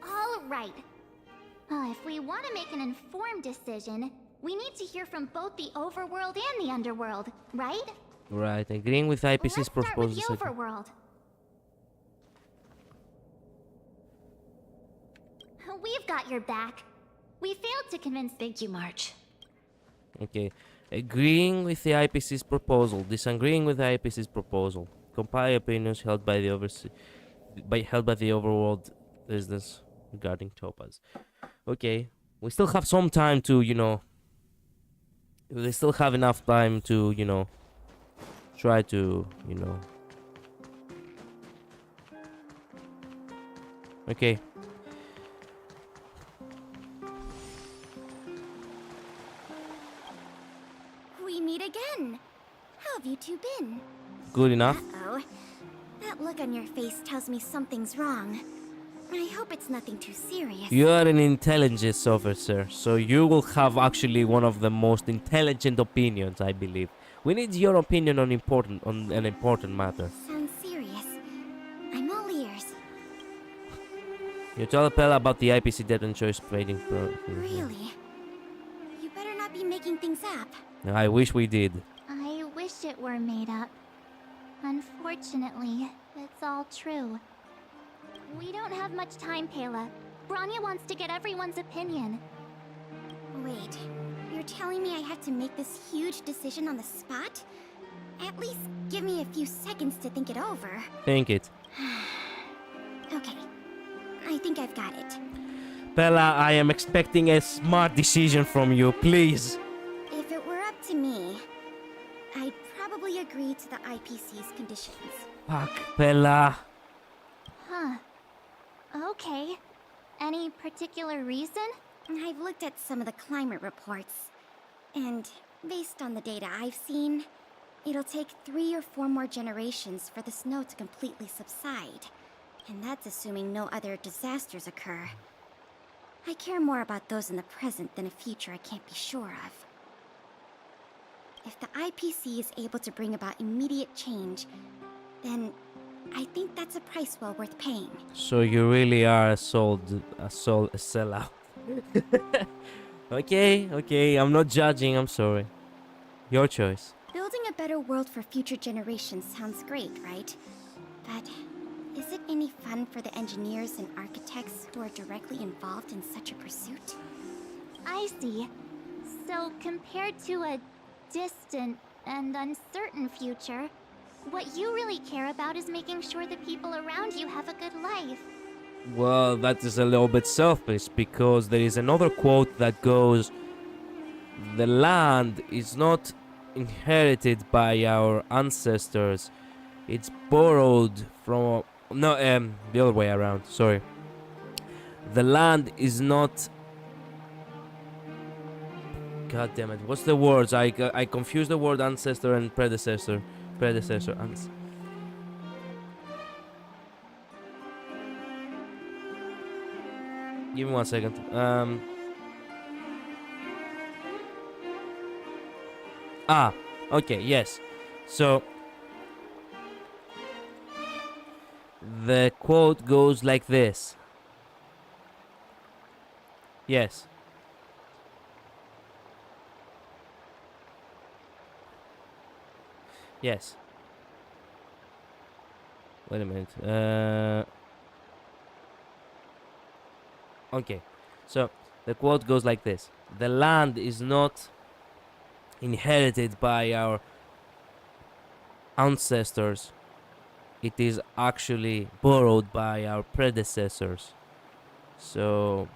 All right. If we want to make an informed decision, we need to hear from both the overworld and the underworld, right? Right, agreeing with IPC's Let's start with proposal. the overworld. We've got your back. We failed to convince... Thank you, March. Okay. Agreeing with the IPC's proposal, disagreeing with the IPC's proposal. Compile opinions held by the overworld business regarding Topaz. Okay. We still have some time to, you know... They still have enough time to, you know... Try to, you know... Okay. We meet again. How have you two been? Good enough. Uh-oh. That look on your face tells me something's wrong. I hope it's nothing too serious. You are an intelligence officer, so you will have actually one of the most intelligent opinions, I believe. We need your opinion on an important matter. Sounds serious. I'm all ears. You tell Pella about the IPC debt and choice trading pro. Really? You better not be making things up. I wish we did. I wish it were made up. Unfortunately, it's all true. We don't have much time, Pela. Branya wants to get everyone's opinion. Wait, you're telling me I have to make this huge decision on the spot? At least give me a few seconds to think it over. Think it. Okay, I think I've got it. Pella, I am expecting a smart decision from you, please. If it were up to me, I'd probably agree to the IPC's conditions. Fuck, Pella. Huh. Okay. Any particular reason? I've looked at some of the climate reports, and based on the data I've seen, it'll take 3 or 4 more generations for the snow to completely subside. And that's assuming no other disasters occur. I care more about those in the present than a future I can't be sure of. If the IPC is able to bring about immediate change, then I think that's a price well worth paying. So you really are a sellout. Okay, I'm not judging, I'm sorry. Your choice. Building a better world for future generations sounds great, right? But is it any fun for the engineers and architects who are directly involved in such a pursuit? I see. So compared to a distant and uncertain future, what you really care about is making sure the people around you have a good life. Well, that is a little bit selfish because there is another quote that goes, "The land is not inherited by our ancestors. It's borrowed from..." No, the other way around. Sorry. The land is not... God damn it. What's the words? I confuse the word ancestor and predecessor. Predecessor. Give me 1 second. Okay, yes. So, the quote goes like this. Yes. Yes. Wait a minute. Okay. So, the quote goes like this. The land is not inherited by our ancestors. It is actually borrowed by our predecessors. So,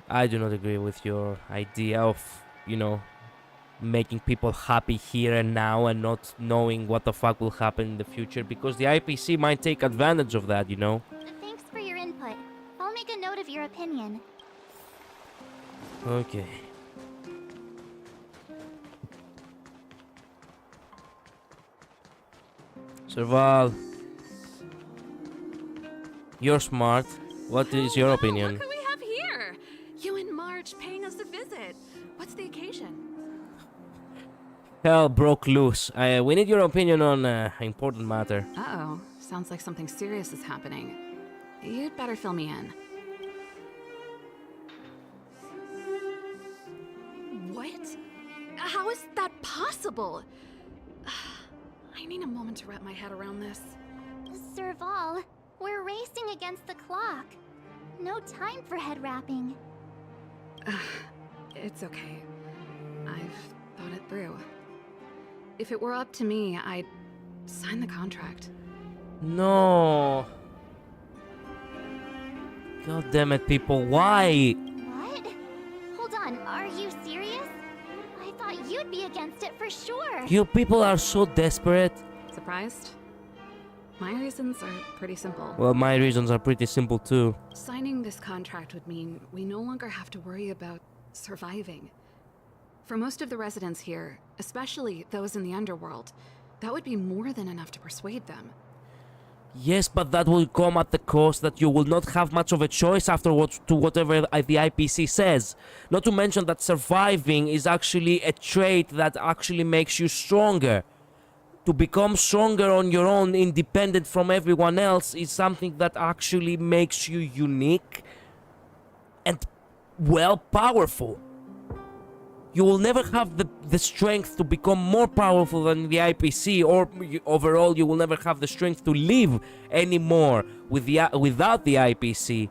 I do not agree with your idea of, making people happy here and now and not knowing what the fuck will happen in the future, because the IPC might take advantage of that, Thanks for your input. I'll make a note of your opinion. Okay. Serval, you're smart. What is your opinion? What could we have here? You and Marge paying us a visit. What's the occasion? Hell broke loose. We need your opinion on important matter. Uh-oh. Sounds like something serious is happening. You'd better fill me in. What? How is that possible? I need a moment to wrap my head around this. Serval, we're racing against the clock. No time for head wrapping. It's okay. I've thought it through. If it were up to me, I'd sign the contract. No. God damn it, people. Why? What? Hold on, are you serious? I thought you'd be against it for sure. You people are so desperate. Surprised? My reasons are pretty simple. Well, my reasons are pretty simple too. Signing this contract would mean we no longer have to worry about surviving. For most of the residents here, especially those in the underworld, that would be more than enough to persuade them. Yes, but that will come at the cost that you will not have much of a choice afterwards to whatever the IPC says. Not to mention that surviving is actually a trait that actually makes you stronger. To become stronger on your own, independent from everyone else, is something that actually makes you unique and, well, powerful. You will never have the strength to become more powerful than the IPC, or overall you will never have the strength to live anymore without the IPC.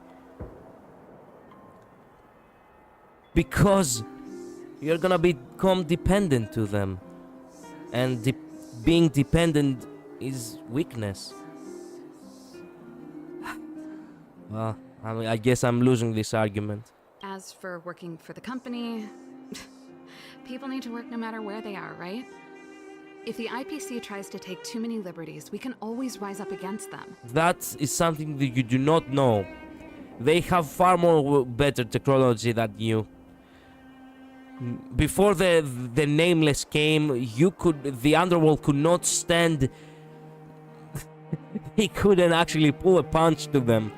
Because you're gonna become dependent to them. And being dependent is weakness. Well, I guess I'm losing this argument. As for working for the company, people need to work no matter where they are, right? If the IPC tries to take too many liberties, we can always rise up against them. That is something that you do not know. They have far more better technology than you. Before the Nameless came, the Underworld could not stand. He couldn't actually pull a punch to them.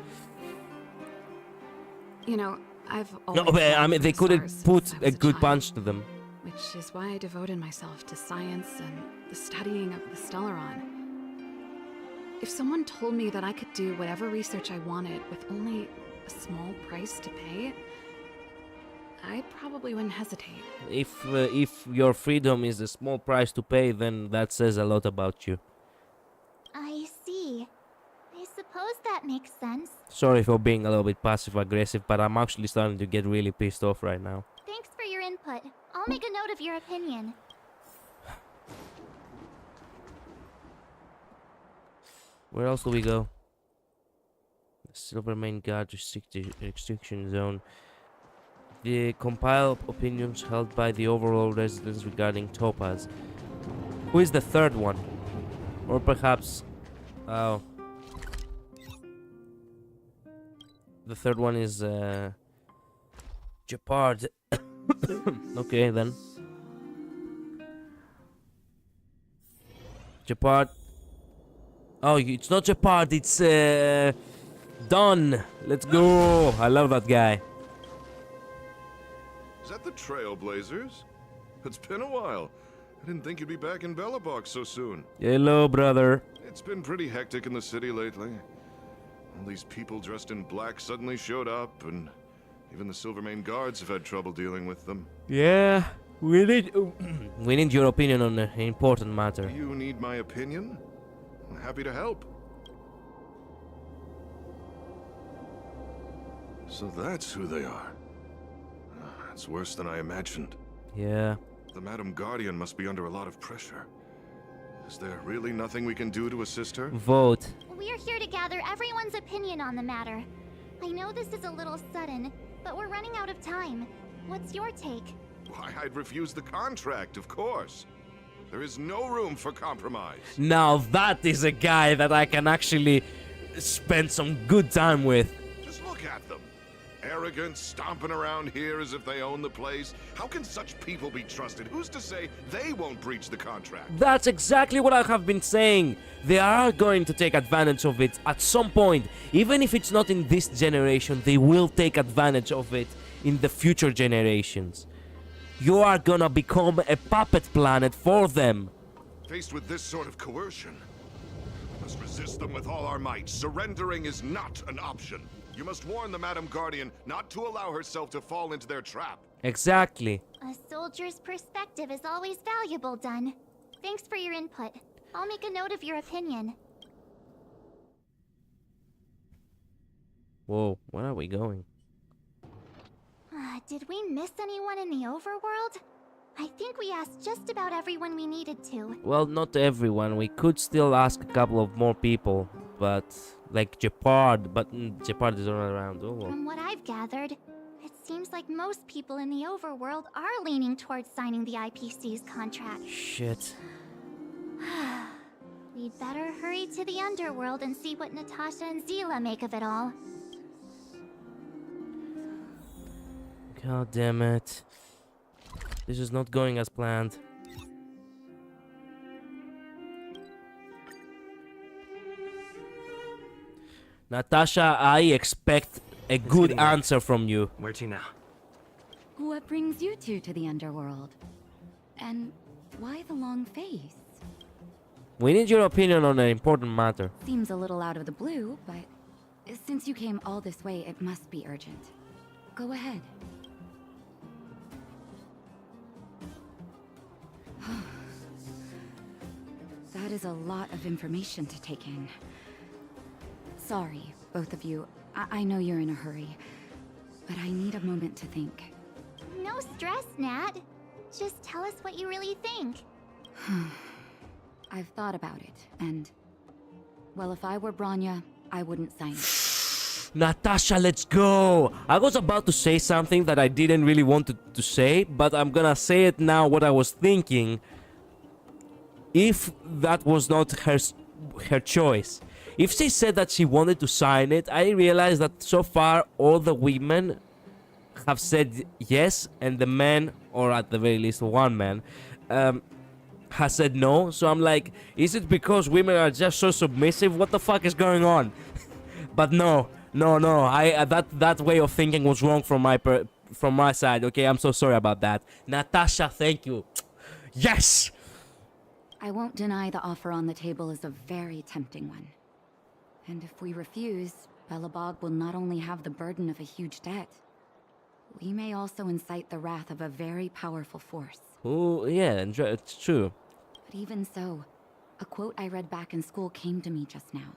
You know, I've No, always but, I mean, they couldn't put a good child. punch to them. Which is why I devoted myself to science and the studying of the Stellaron. If someone told me that I could do whatever research I wanted with only a small price to pay, I probably wouldn't hesitate. If your freedom is a small price to pay, then that says a lot about you. I see. I suppose that makes sense. Sorry for being a little bit passive-aggressive, but I'm actually starting to get really pissed off right now. Thanks for your input. I'll make a note of your opinion. Where else do we go? The Silvermane Guard restriction zone. The compile opinions held by the overall residents regarding Topaz. Who is the third one? Or perhaps... Oh. The third one is... Jeopard. Okay, then. Jeopard. Oh, it's not Jeopard, it's... Don. Let's go. I love that guy. Is that the Trailblazers? It's been a while. I didn't think you'd be back in Belobog so soon. Hello, brother. It's been pretty hectic in the city lately. All these people dressed in black suddenly showed up, and even the Silvermane Guards have had trouble dealing with them. Yeah, we need your opinion on an important matter. You need my opinion? I'm happy to help. So that's who they are. It's worse than I imagined. Yeah. The Madam Guardian must be under a lot of pressure. Is there really nothing we can do to assist her? Vote. We're here to gather everyone's opinion on the matter. I know this is a little sudden, but we're running out of time. What's your take? Why, I'd refuse the contract, of course. There is no room for compromise. Now that is a guy that I can actually spend some good time with. Just look at them. Arrogant, stomping around here as if they own the place. How can such people be trusted? Who's to say they won't breach the contract? That's exactly what I have been saying. They are going to take advantage of it at some point. Even if it's not in this generation, they will take advantage of it in the future generations. You are gonna become a puppet planet for them. Faced with this sort of coercion, we must resist them with all our might. Surrendering is not an option. You must warn the Madam Guardian not to allow herself to fall into their trap. Exactly. A soldier's perspective is always valuable, Dunn. Thanks for your input. I'll make a note of your opinion. Whoa, where are we going? Did we miss anyone in the overworld? I think we asked just about everyone we needed to. Well, not everyone. We could still ask a couple of more people, but like Jeopard, but Jeopard is not around. Oh. From what I've gathered, it seems like most people in the overworld are leaning towards signing the IPC's contract. Shit. We'd better hurry to the underworld and see what Natasha and Zila make of it all. God damn it. This is not going as planned. Natasha, I expect a good answer from you. Where to now? What brings you two to the underworld? And why the long face? We need your opinion on an important matter. Seems a little out of the blue, but since you came all this way, it must be urgent. Go ahead. That is a lot of information to take in. Sorry, both of you. I know you're in a hurry, but I need a moment to think. No stress, Nat. Just tell us what you really think. I've thought about it, and... well, if I were Branya, I wouldn't sign it. Natasha, let's go! I was about to say something that I didn't really want to say, but I'm gonna say it now what I was thinking. If that was not her choice. If she said that she wanted to sign it, I realized that so far all the women have said yes, and the man, or at the very least one man, has said no. So I'm like, is it because women are just so submissive? What the fuck is going on? But no. That way of thinking was wrong from my side. Okay, I'm so sorry about that. Natasha, thank you. Yes. I won't deny the offer on the table is a very tempting one. And if we refuse, Belobog will not only have the burden of a huge debt, we may also incite the wrath of a very powerful force. Oh, yeah, it's true. But even so, a quote I read back in school came to me just now.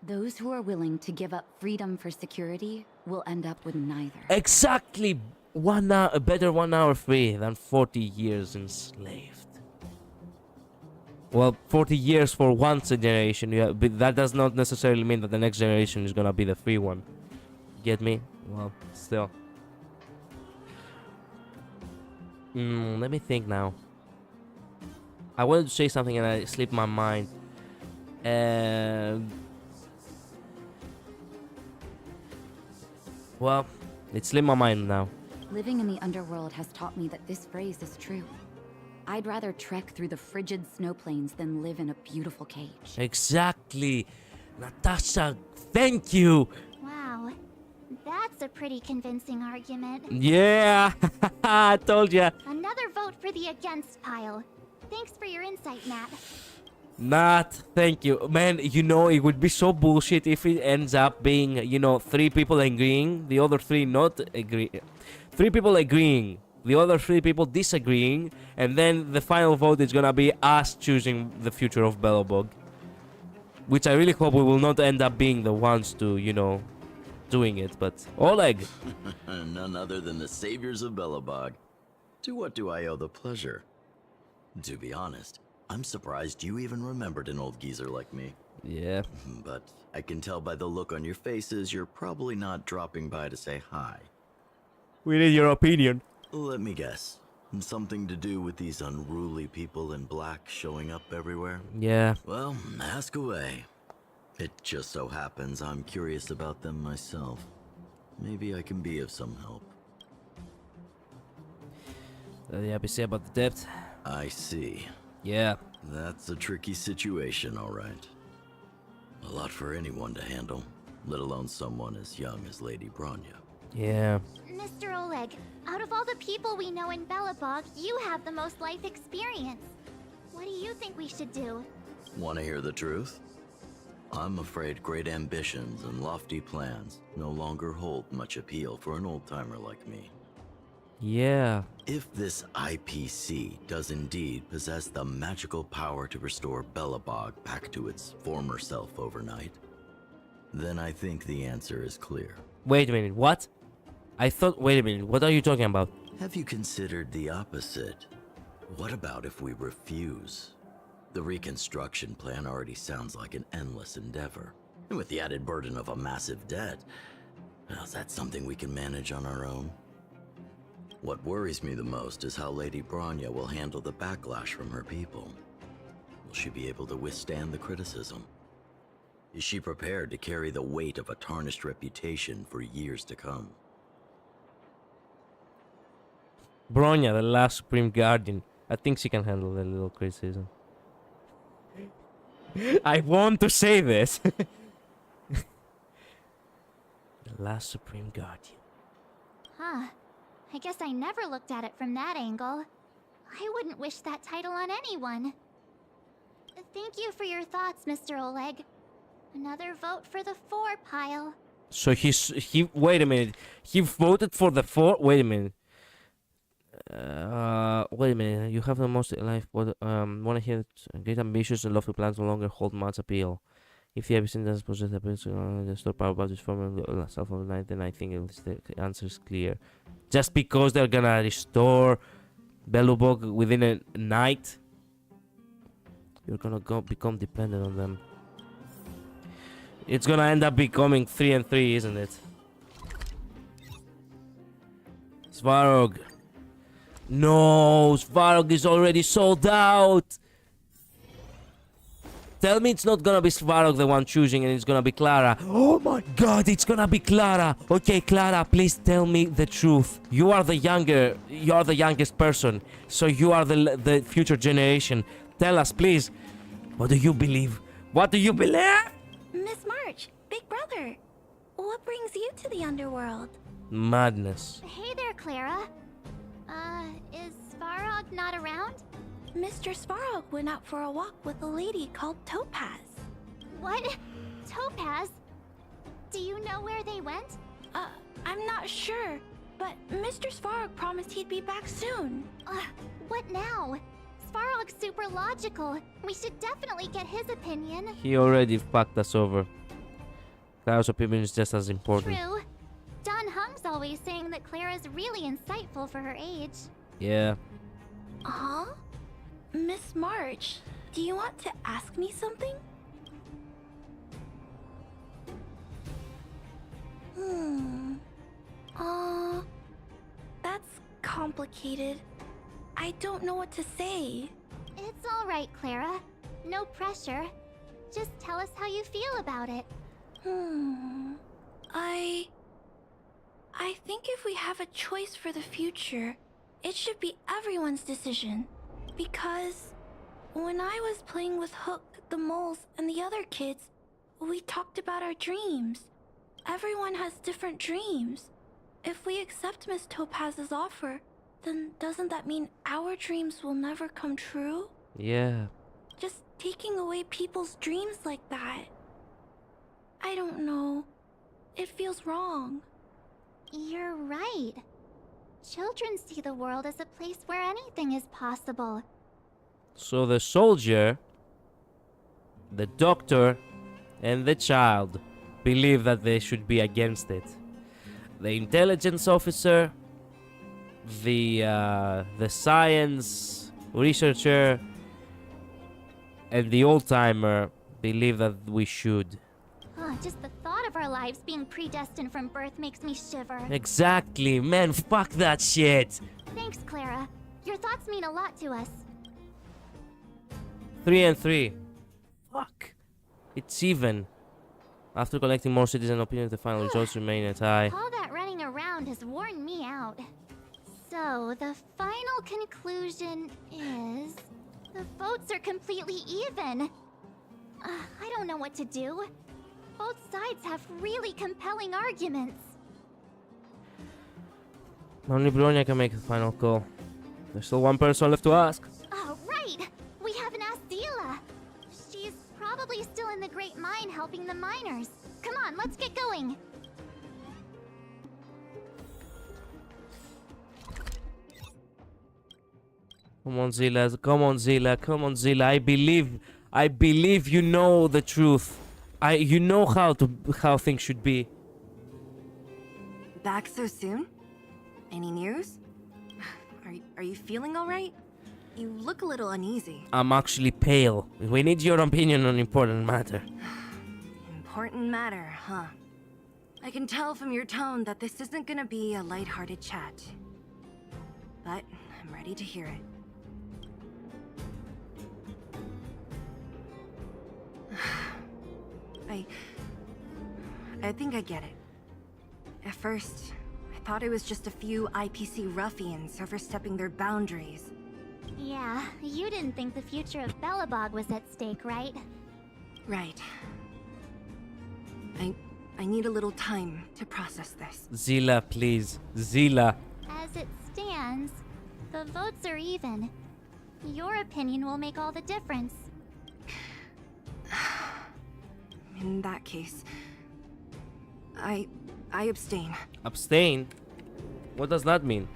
Those who are willing to give up freedom for security will end up with neither. Exactly! Better 1 hour free than 40 years enslaved. Well, 40 years for one generation, yeah, but that does not necessarily mean that the next generation is gonna be the free one. Get me? Well, still. Let me think now. I wanted to say something and I slipped my mind. Well, it slipped my mind now. Living in the underworld has taught me that this phrase is true. I'd rather trek through the frigid snow plains than live in a beautiful cage. Exactly. Natasha, thank you. Wow, that's a pretty convincing argument. Yeah, I told ya. Another vote for the against pile. Thanks for your insight, Nat. Nat, thank you. Man, you know, it would be so bullshit if it ends up being, you know, 3 people agreeing, the other 3 not agree. 3 people agreeing, the other 3 people disagreeing, and then the final vote is gonna be us choosing the future of Belobog. Which I really hope we will not end up being the ones to, you know, doing it, but Oleg. None other than the saviors of Belobog. To what do I owe the pleasure? To be honest, I'm surprised you even remembered an old geezer like me. Yeah. But I can tell by the look on your faces you're probably not dropping by to say hi. We need your opinion. Let me guess. Something to do with these unruly people in black showing up everywhere? Yeah. Well, ask away. It just so happens I'm curious about them myself. Maybe I can be of some help. Yeah, we say about the debt. I see. Yeah. That's a tricky situation, all right. A lot for anyone to handle, let alone someone as young as Lady Bronya. Yeah. Mr. Oleg, out of all the people we know in Belobog, you have the most life experience. What do you think we should do? Want to hear the truth? I'm afraid great ambitions and lofty plans no longer hold much appeal for an old-timer like me. Yeah. If this IPC does indeed possess the magical power to restore Belobog back to its former self overnight, then I think the answer is clear. Wait a minute, what? Wait a minute, what are you talking about? Have you considered the opposite? What about if we refuse? The reconstruction plan already sounds like an endless endeavor. And with the added burden of a massive debt, well, is that something we can manage on our own? What worries me the most is how Lady Bronya will handle the backlash from her people. Will she be able to withstand the criticism? Is she prepared to carry the weight of a tarnished reputation for years to come? Bronya, the last Supreme Guardian. I think she can handle a little criticism. I want to say this. The last Supreme Guardian. Huh. I guess I never looked at it from that angle. I wouldn't wish that title on anyone. Thank you for your thoughts, Mr. Oleg. Another vote for the 4 pile. So he wait a minute. He voted for the 4. Wait a minute. Wait a minute. You have the most life. What want to hear? Great ambitious and lofty plans no longer hold much appeal. If the episode doesn't possess the ability to store power about this form of self overnight, then I think the answer is clear. Just because they're gonna restore Belobog within a night, you're gonna become dependent on them. It's gonna end up becoming 3 and 3, isn't it? Svarog. No, Svarog is already sold out. Tell me it's not gonna be Svarog the one choosing and it's gonna be Clara. Oh my god, it's gonna be Clara. Okay, Clara, please tell me the truth. You are the youngest person, so you are the future generation. Tell us, please. What do you believe? What do you believe? Miss March, big brother. What brings you to the underworld? Madness. Hey there, Clara. Is Svarog not around? Mr. Svarog went out for a walk with a lady called Topaz. What? Topaz? Do you know where they went? I'm not sure, but Mr. Svarog promised he'd be back soon. What now? Svarog's super logical. We should definitely get his opinion. He already fucked us over. Clara's opinion is just as important. True. Don Hung's always saying that Clara's really insightful for her age. Yeah. Huh? Miss March, do you want to ask me something? That's complicated. I don't know what to say. It's all right, Clara. No pressure. Just tell us how you feel about it. I think if we have a choice for the future, it should be everyone's decision. Because when I was playing with Hook, the moles, and the other kids, we talked about our dreams. Everyone has different dreams. If we accept Miss Topaz's offer, then doesn't that mean our dreams will never come true? Yeah. Just taking away people's dreams like that. I don't know. It feels wrong. You're right. Children see the world as a place where anything is possible. So the soldier, the doctor, and the child believe that they should be against it. The intelligence officer, the science researcher, and the old-timer believe that we should. Just the thought of our lives being predestined from birth makes me shiver. Exactly, man, fuck that shit. Thanks, Clara. Your thoughts mean a lot to us. 3 and 3. Fuck. It's even. After collecting more citizen opinions, the final results remain a tie. All that running around has worn me out. So, the final conclusion is... the votes are completely even. I don't know what to do. Both sides have really compelling arguments. Only Bronya can make the final call. There's still one person left to ask. Oh, right! We haven't asked Zila. She's probably still in the Great Mine helping the miners. Come on, let's get going. Come on, Zila. Come on, Zila. Come on, Zila. I believe you know the truth. You know how things should be. Back so soon? Any news? Are you feeling all right? You look a little uneasy. I'm actually pale. We need your opinion on important matter. Important matter, huh? I can tell from your tone that this isn't gonna be a lighthearted chat. But I'm ready to hear it. I think I get it. At first, I thought it was just a few IPC ruffians overstepping their boundaries. Yeah, you didn't think the future of Belobog was at stake, right? Right. I need a little time to process this. Zila, please. Zila. As it stands, the votes are even. Your opinion will make all the difference. In that case, I abstain. Abstain? What does that mean?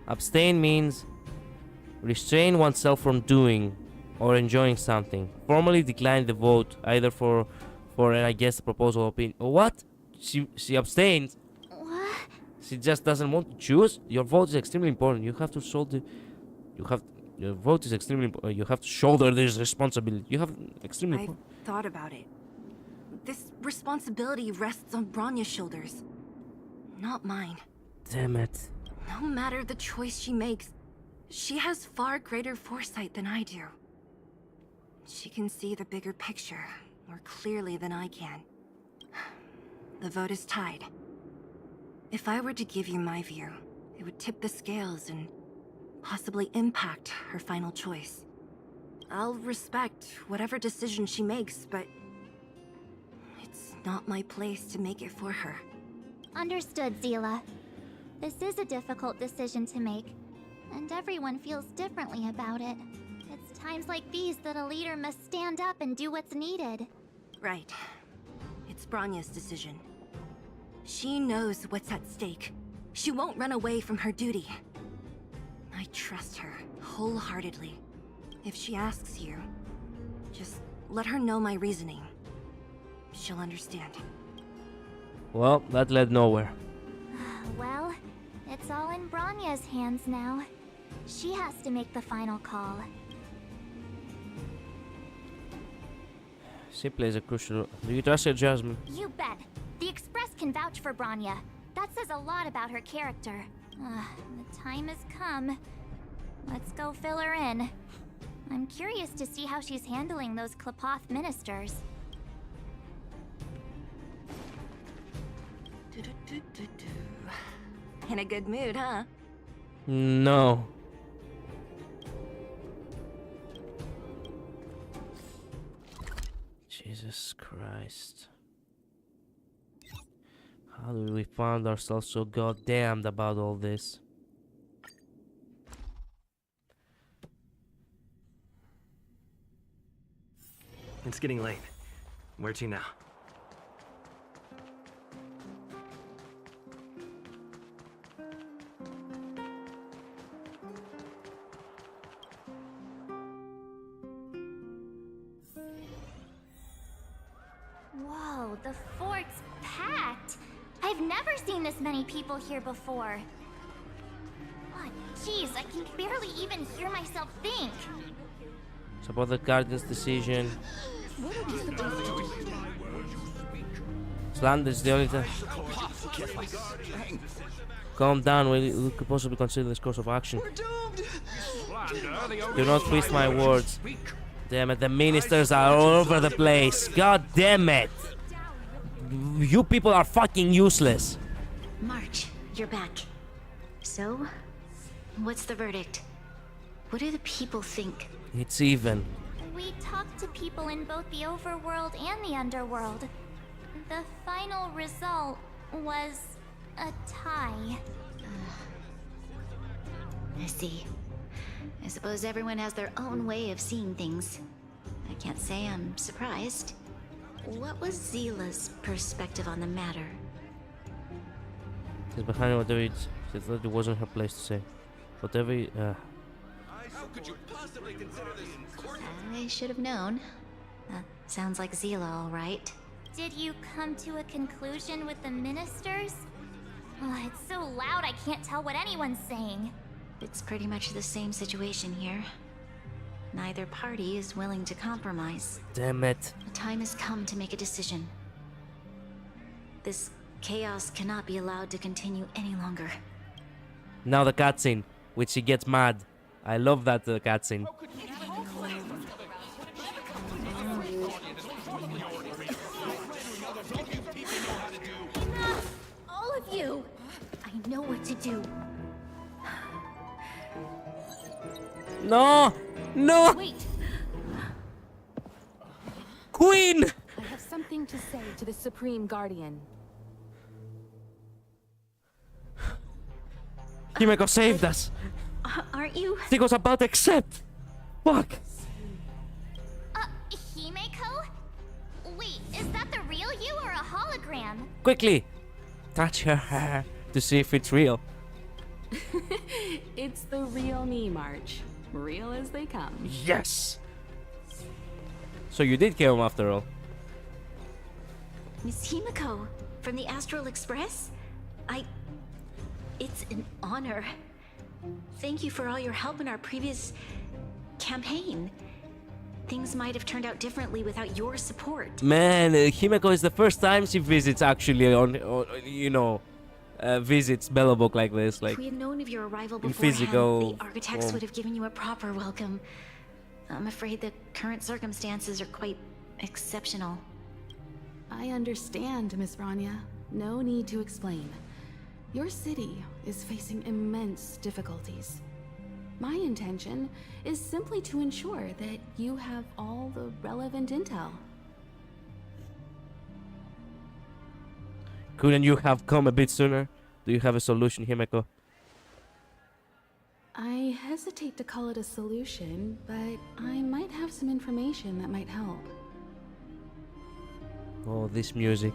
Abstain means restrain oneself from doing or enjoying something. Formally decline the vote, either for an against proposal opinion. What? She abstains. What? She just doesn't want to choose. Your vote is extremely important. You have to shoulder. Your vote is extremely important. You have to shoulder this responsibility. You have extremely. I thought about it. This responsibility rests on Bronya's shoulders, not mine. Damn it. No matter the choice she makes, she has far greater foresight than I do. She can see the bigger picture more clearly than I can. The vote is tied. If I were to give you my view, it would tip the scales and possibly impact her final choice. I'll respect whatever decision she makes, but it's not my place to make it for her. Understood, Zila. This is a difficult decision to make, and everyone feels differently about it. It's times like these that a leader must stand up and do what's needed. Right. It's Bronya's decision. She knows what's at stake. She won't run away from her duty. I trust her wholeheartedly. If she asks you, just let her know my reasoning. She'll understand. Well, that led nowhere. Well, it's all in Bronya's hands now. She has to make the final call. She plays a crucial. Do you trust your judgment? You bet. The Express can vouch for Branya. That says a lot about her character. The time has come. Let's go fill her in. I'm curious to see how she's handling those Klapoth ministers. In a good mood, huh? No. Jesus Christ. How do we find ourselves so goddamned about all this? It's getting late. Where to now? Whoa, the fort's packed. I've never seen this many people here before. Oh, jeez, I can barely even hear myself think. It's about the Guardian's decision. What are we supposed to do? Slander is the only thing. Calm down, we could possibly consider this course of action. Do not twist my words. Damn it, the ministers are all over the place. God damn it. You people are fucking useless. March, you're back. So, what's the verdict? What do the people think? It's even. We talked to people in both the overworld and the underworld. The final result was a tie. I see. I suppose everyone has their own way of seeing things. I can't say I'm surprised. What was Zila's perspective on the matter? She's behind whatever she thought it wasn't her place to say. Whatever. How could you possibly consider this important? I should have known. That sounds like Zila, all right. Did you come to a conclusion with the ministers? Oh, it's so loud I can't tell what anyone's saying. It's pretty much the same situation here. Neither party is willing to compromise. Damn it. The time has come to make a decision. This chaos cannot be allowed to continue any longer. Now the cutscene, which she gets mad. I love that cutscene. All of you! I know what to do. No! No! Wait! Queen! I have something to say to the Supreme Guardian. Himeko saved us! Aren't you? She was about to accept! Fuck! Himeko? Wait, is that the real you or a hologram? Quickly! Touch her hair to see if it's real. It's the real me, March. Real as they come. Yes! So you did kill him after all. Miss Himeko, from the Astral Express? It's an honor. Thank you for all your help in our previous campaign. Things might have turned out differently without your support. Man, Himeko is the first time she visits actually on you know, visits Belobog like this. Like, if we had known of your arrival in beforehand, physical the architects would have given you a proper welcome. I'm afraid the current circumstances are quite exceptional. I understand, Miss Branya. No need to explain. Your city is facing immense difficulties. My intention is simply to ensure that you have all the relevant intel. couldn't you have come a bit sooner? Do you have a solution, Himeko? I hesitate to call it a solution, but I might have some information that might help. Oh, this music.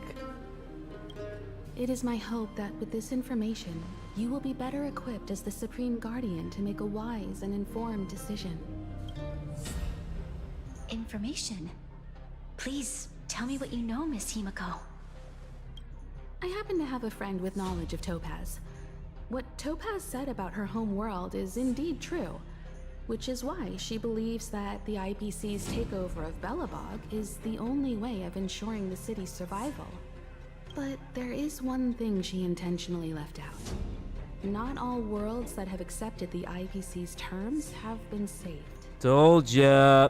It is my hope that with this information, you will be better equipped as the Supreme Guardian to make a wise and informed decision. Information? Please, tell me what you know, Miss Himeko. I happen to have a friend with knowledge of Topaz. What Topaz said about her home world is indeed true, which is why she believes that the IPC's takeover of Belobog is the only way of ensuring the city's survival. But there is one thing she intentionally left out. Not all worlds that have accepted the IPC's terms have been saved. Told ya.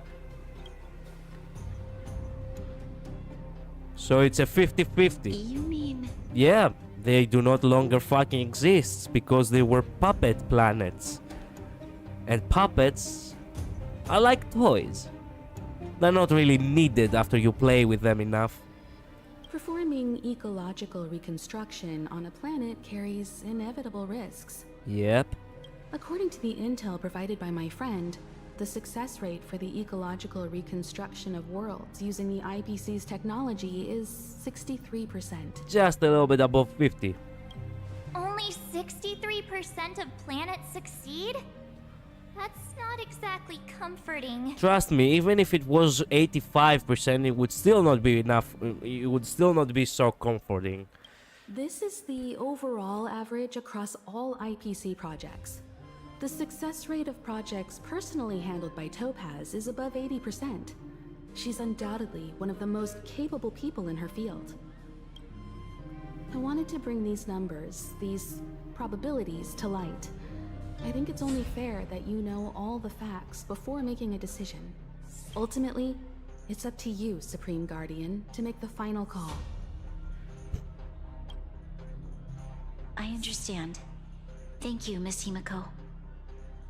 So it's a 50-50. You mean... Yeah, they do not longer fucking exist because they were puppet planets. And puppets are like toys. They're not really needed after you play with them enough. Performing ecological reconstruction on a planet carries inevitable risks. Yep. According to the intel provided by my friend, the success rate for the ecological reconstruction of worlds using the IPC's technology is 63%. Just a little bit above 50. Only 63% of planets succeed? That's not exactly comforting. Trust me, even if it was 85%, it would still not be enough. It would still not be so comforting. This is the overall average across all IPC projects. The success rate of projects personally handled by Topaz is above 80%. She's undoubtedly one of the most capable people in her field. I wanted to bring these numbers, these probabilities, to light. I think it's only fair that you know all the facts before making a decision. Ultimately, it's up to you, Supreme Guardian, to make the final call. I understand. Thank you, Miss Himiko.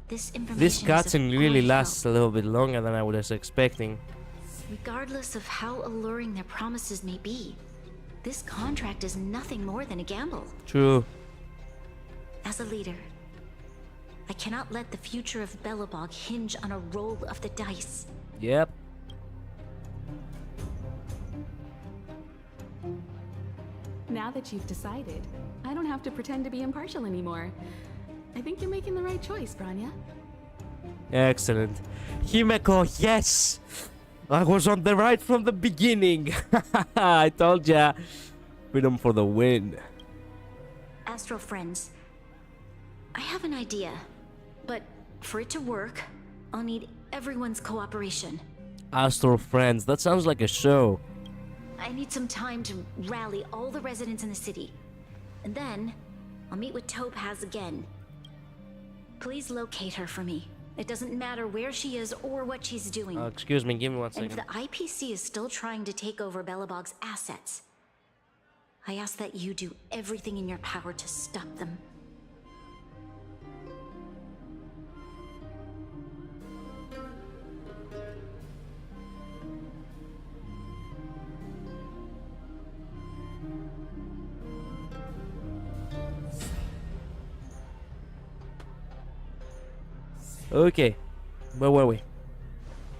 This information This cutscene really help. lasts a little bit longer than I was expecting. Regardless of how alluring their promises may be, this contract is nothing more than a gamble. True. As a leader, I cannot let the future of Belobog hinge on a roll of the dice. Yep. Now that you've decided, I don't have to pretend to be impartial anymore. I think you're making the right choice, Branya. Excellent. Himeko, yes! I was on the right from the beginning. I told ya. Freedom for the win. Astro friends, I have an idea, but for it to work, I'll need everyone's cooperation. Astro Friends, that sounds like a show. I need some time to rally all the residents in the city. And then, I'll meet with Topaz again. Please locate her for me. It doesn't matter where she is or what she's doing. Excuse me, give me 1 And second. if the IPC is still trying to take over Belobog's assets, I ask that you do everything in your power to stop them. Okay, where were we?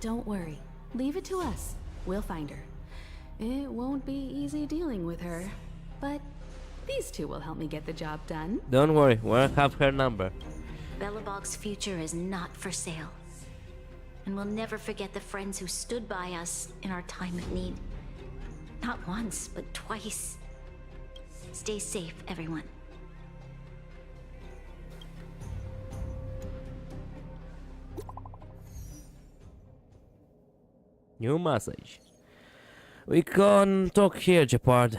Don't worry. Leave it to us. We'll find her. It won't be easy dealing with her, but these two will help me get the job done. Don't worry, we'll have her number. Belobog's future is not for sale. And we'll never forget the friends who stood by us in our time of need. Not once, but twice. Stay safe, everyone. New message. We can talk here, Japard,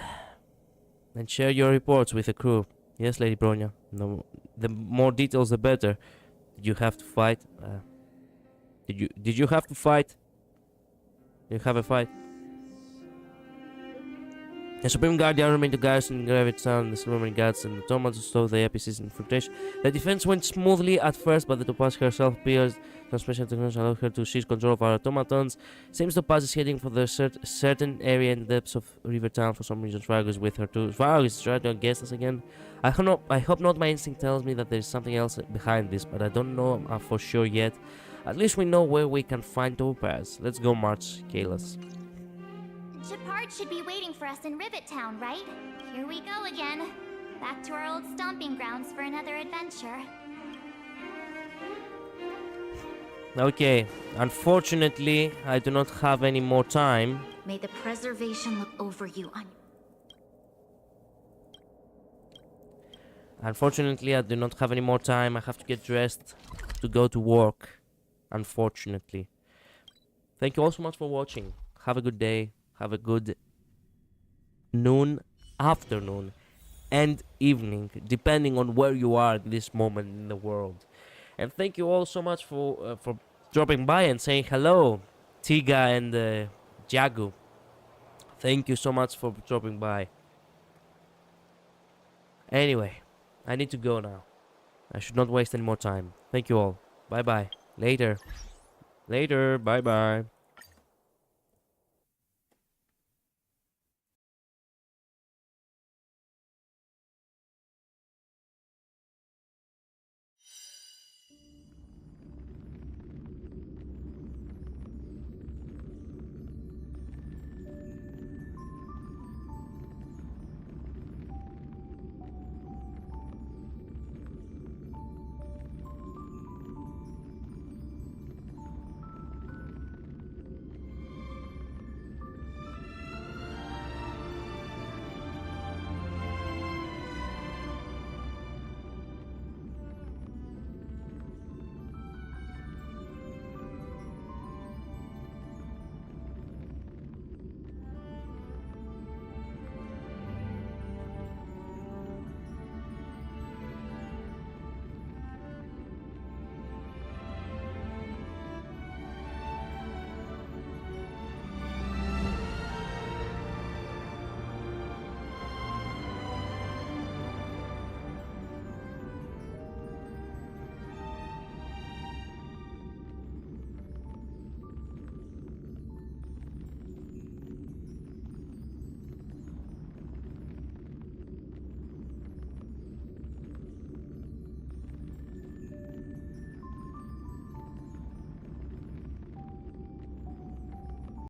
and share your reports with the crew. Yes, Lady Bronya. No, the more details, the better. Did you have to fight? Did you have to fight? Did you have a fight? The Supreme Guardian remained to garrison Graviton, the Roman guards, and the Ottomans to stop the APC's infiltration. The defense went smoothly at first, but the Topaz herself appears. Transmission technology allowed her to seize control of our automatons. Seems Topaz is heading for the certain area in the depths of River Town for some reason. Svargo is with her too. Svargo is trying to guess us again. I hope not. My instinct tells me that there is something else behind this, but I don't know for sure yet. At least we know where we can find Topaz. Let's go, March, Kalos. Shepard should be waiting for us in Rivet Town, right? Here we go again. Back to our old stomping grounds for another adventure. Okay, unfortunately, I do not have any more time. May the preservation look over you on... Unfortunately, I do not have any more time. I have to get dressed to go to work. Unfortunately. Thank you all so much for watching. Have a good day. Have a good noon, afternoon, and evening, depending on where you are at this moment in the world. And thank you all so much for dropping by and saying hello, Tiga and Jagu. Thank you so much for dropping by. Anyway, I need to go now. I should not waste any more time. Thank you all. Bye bye. Later. Later. Bye bye.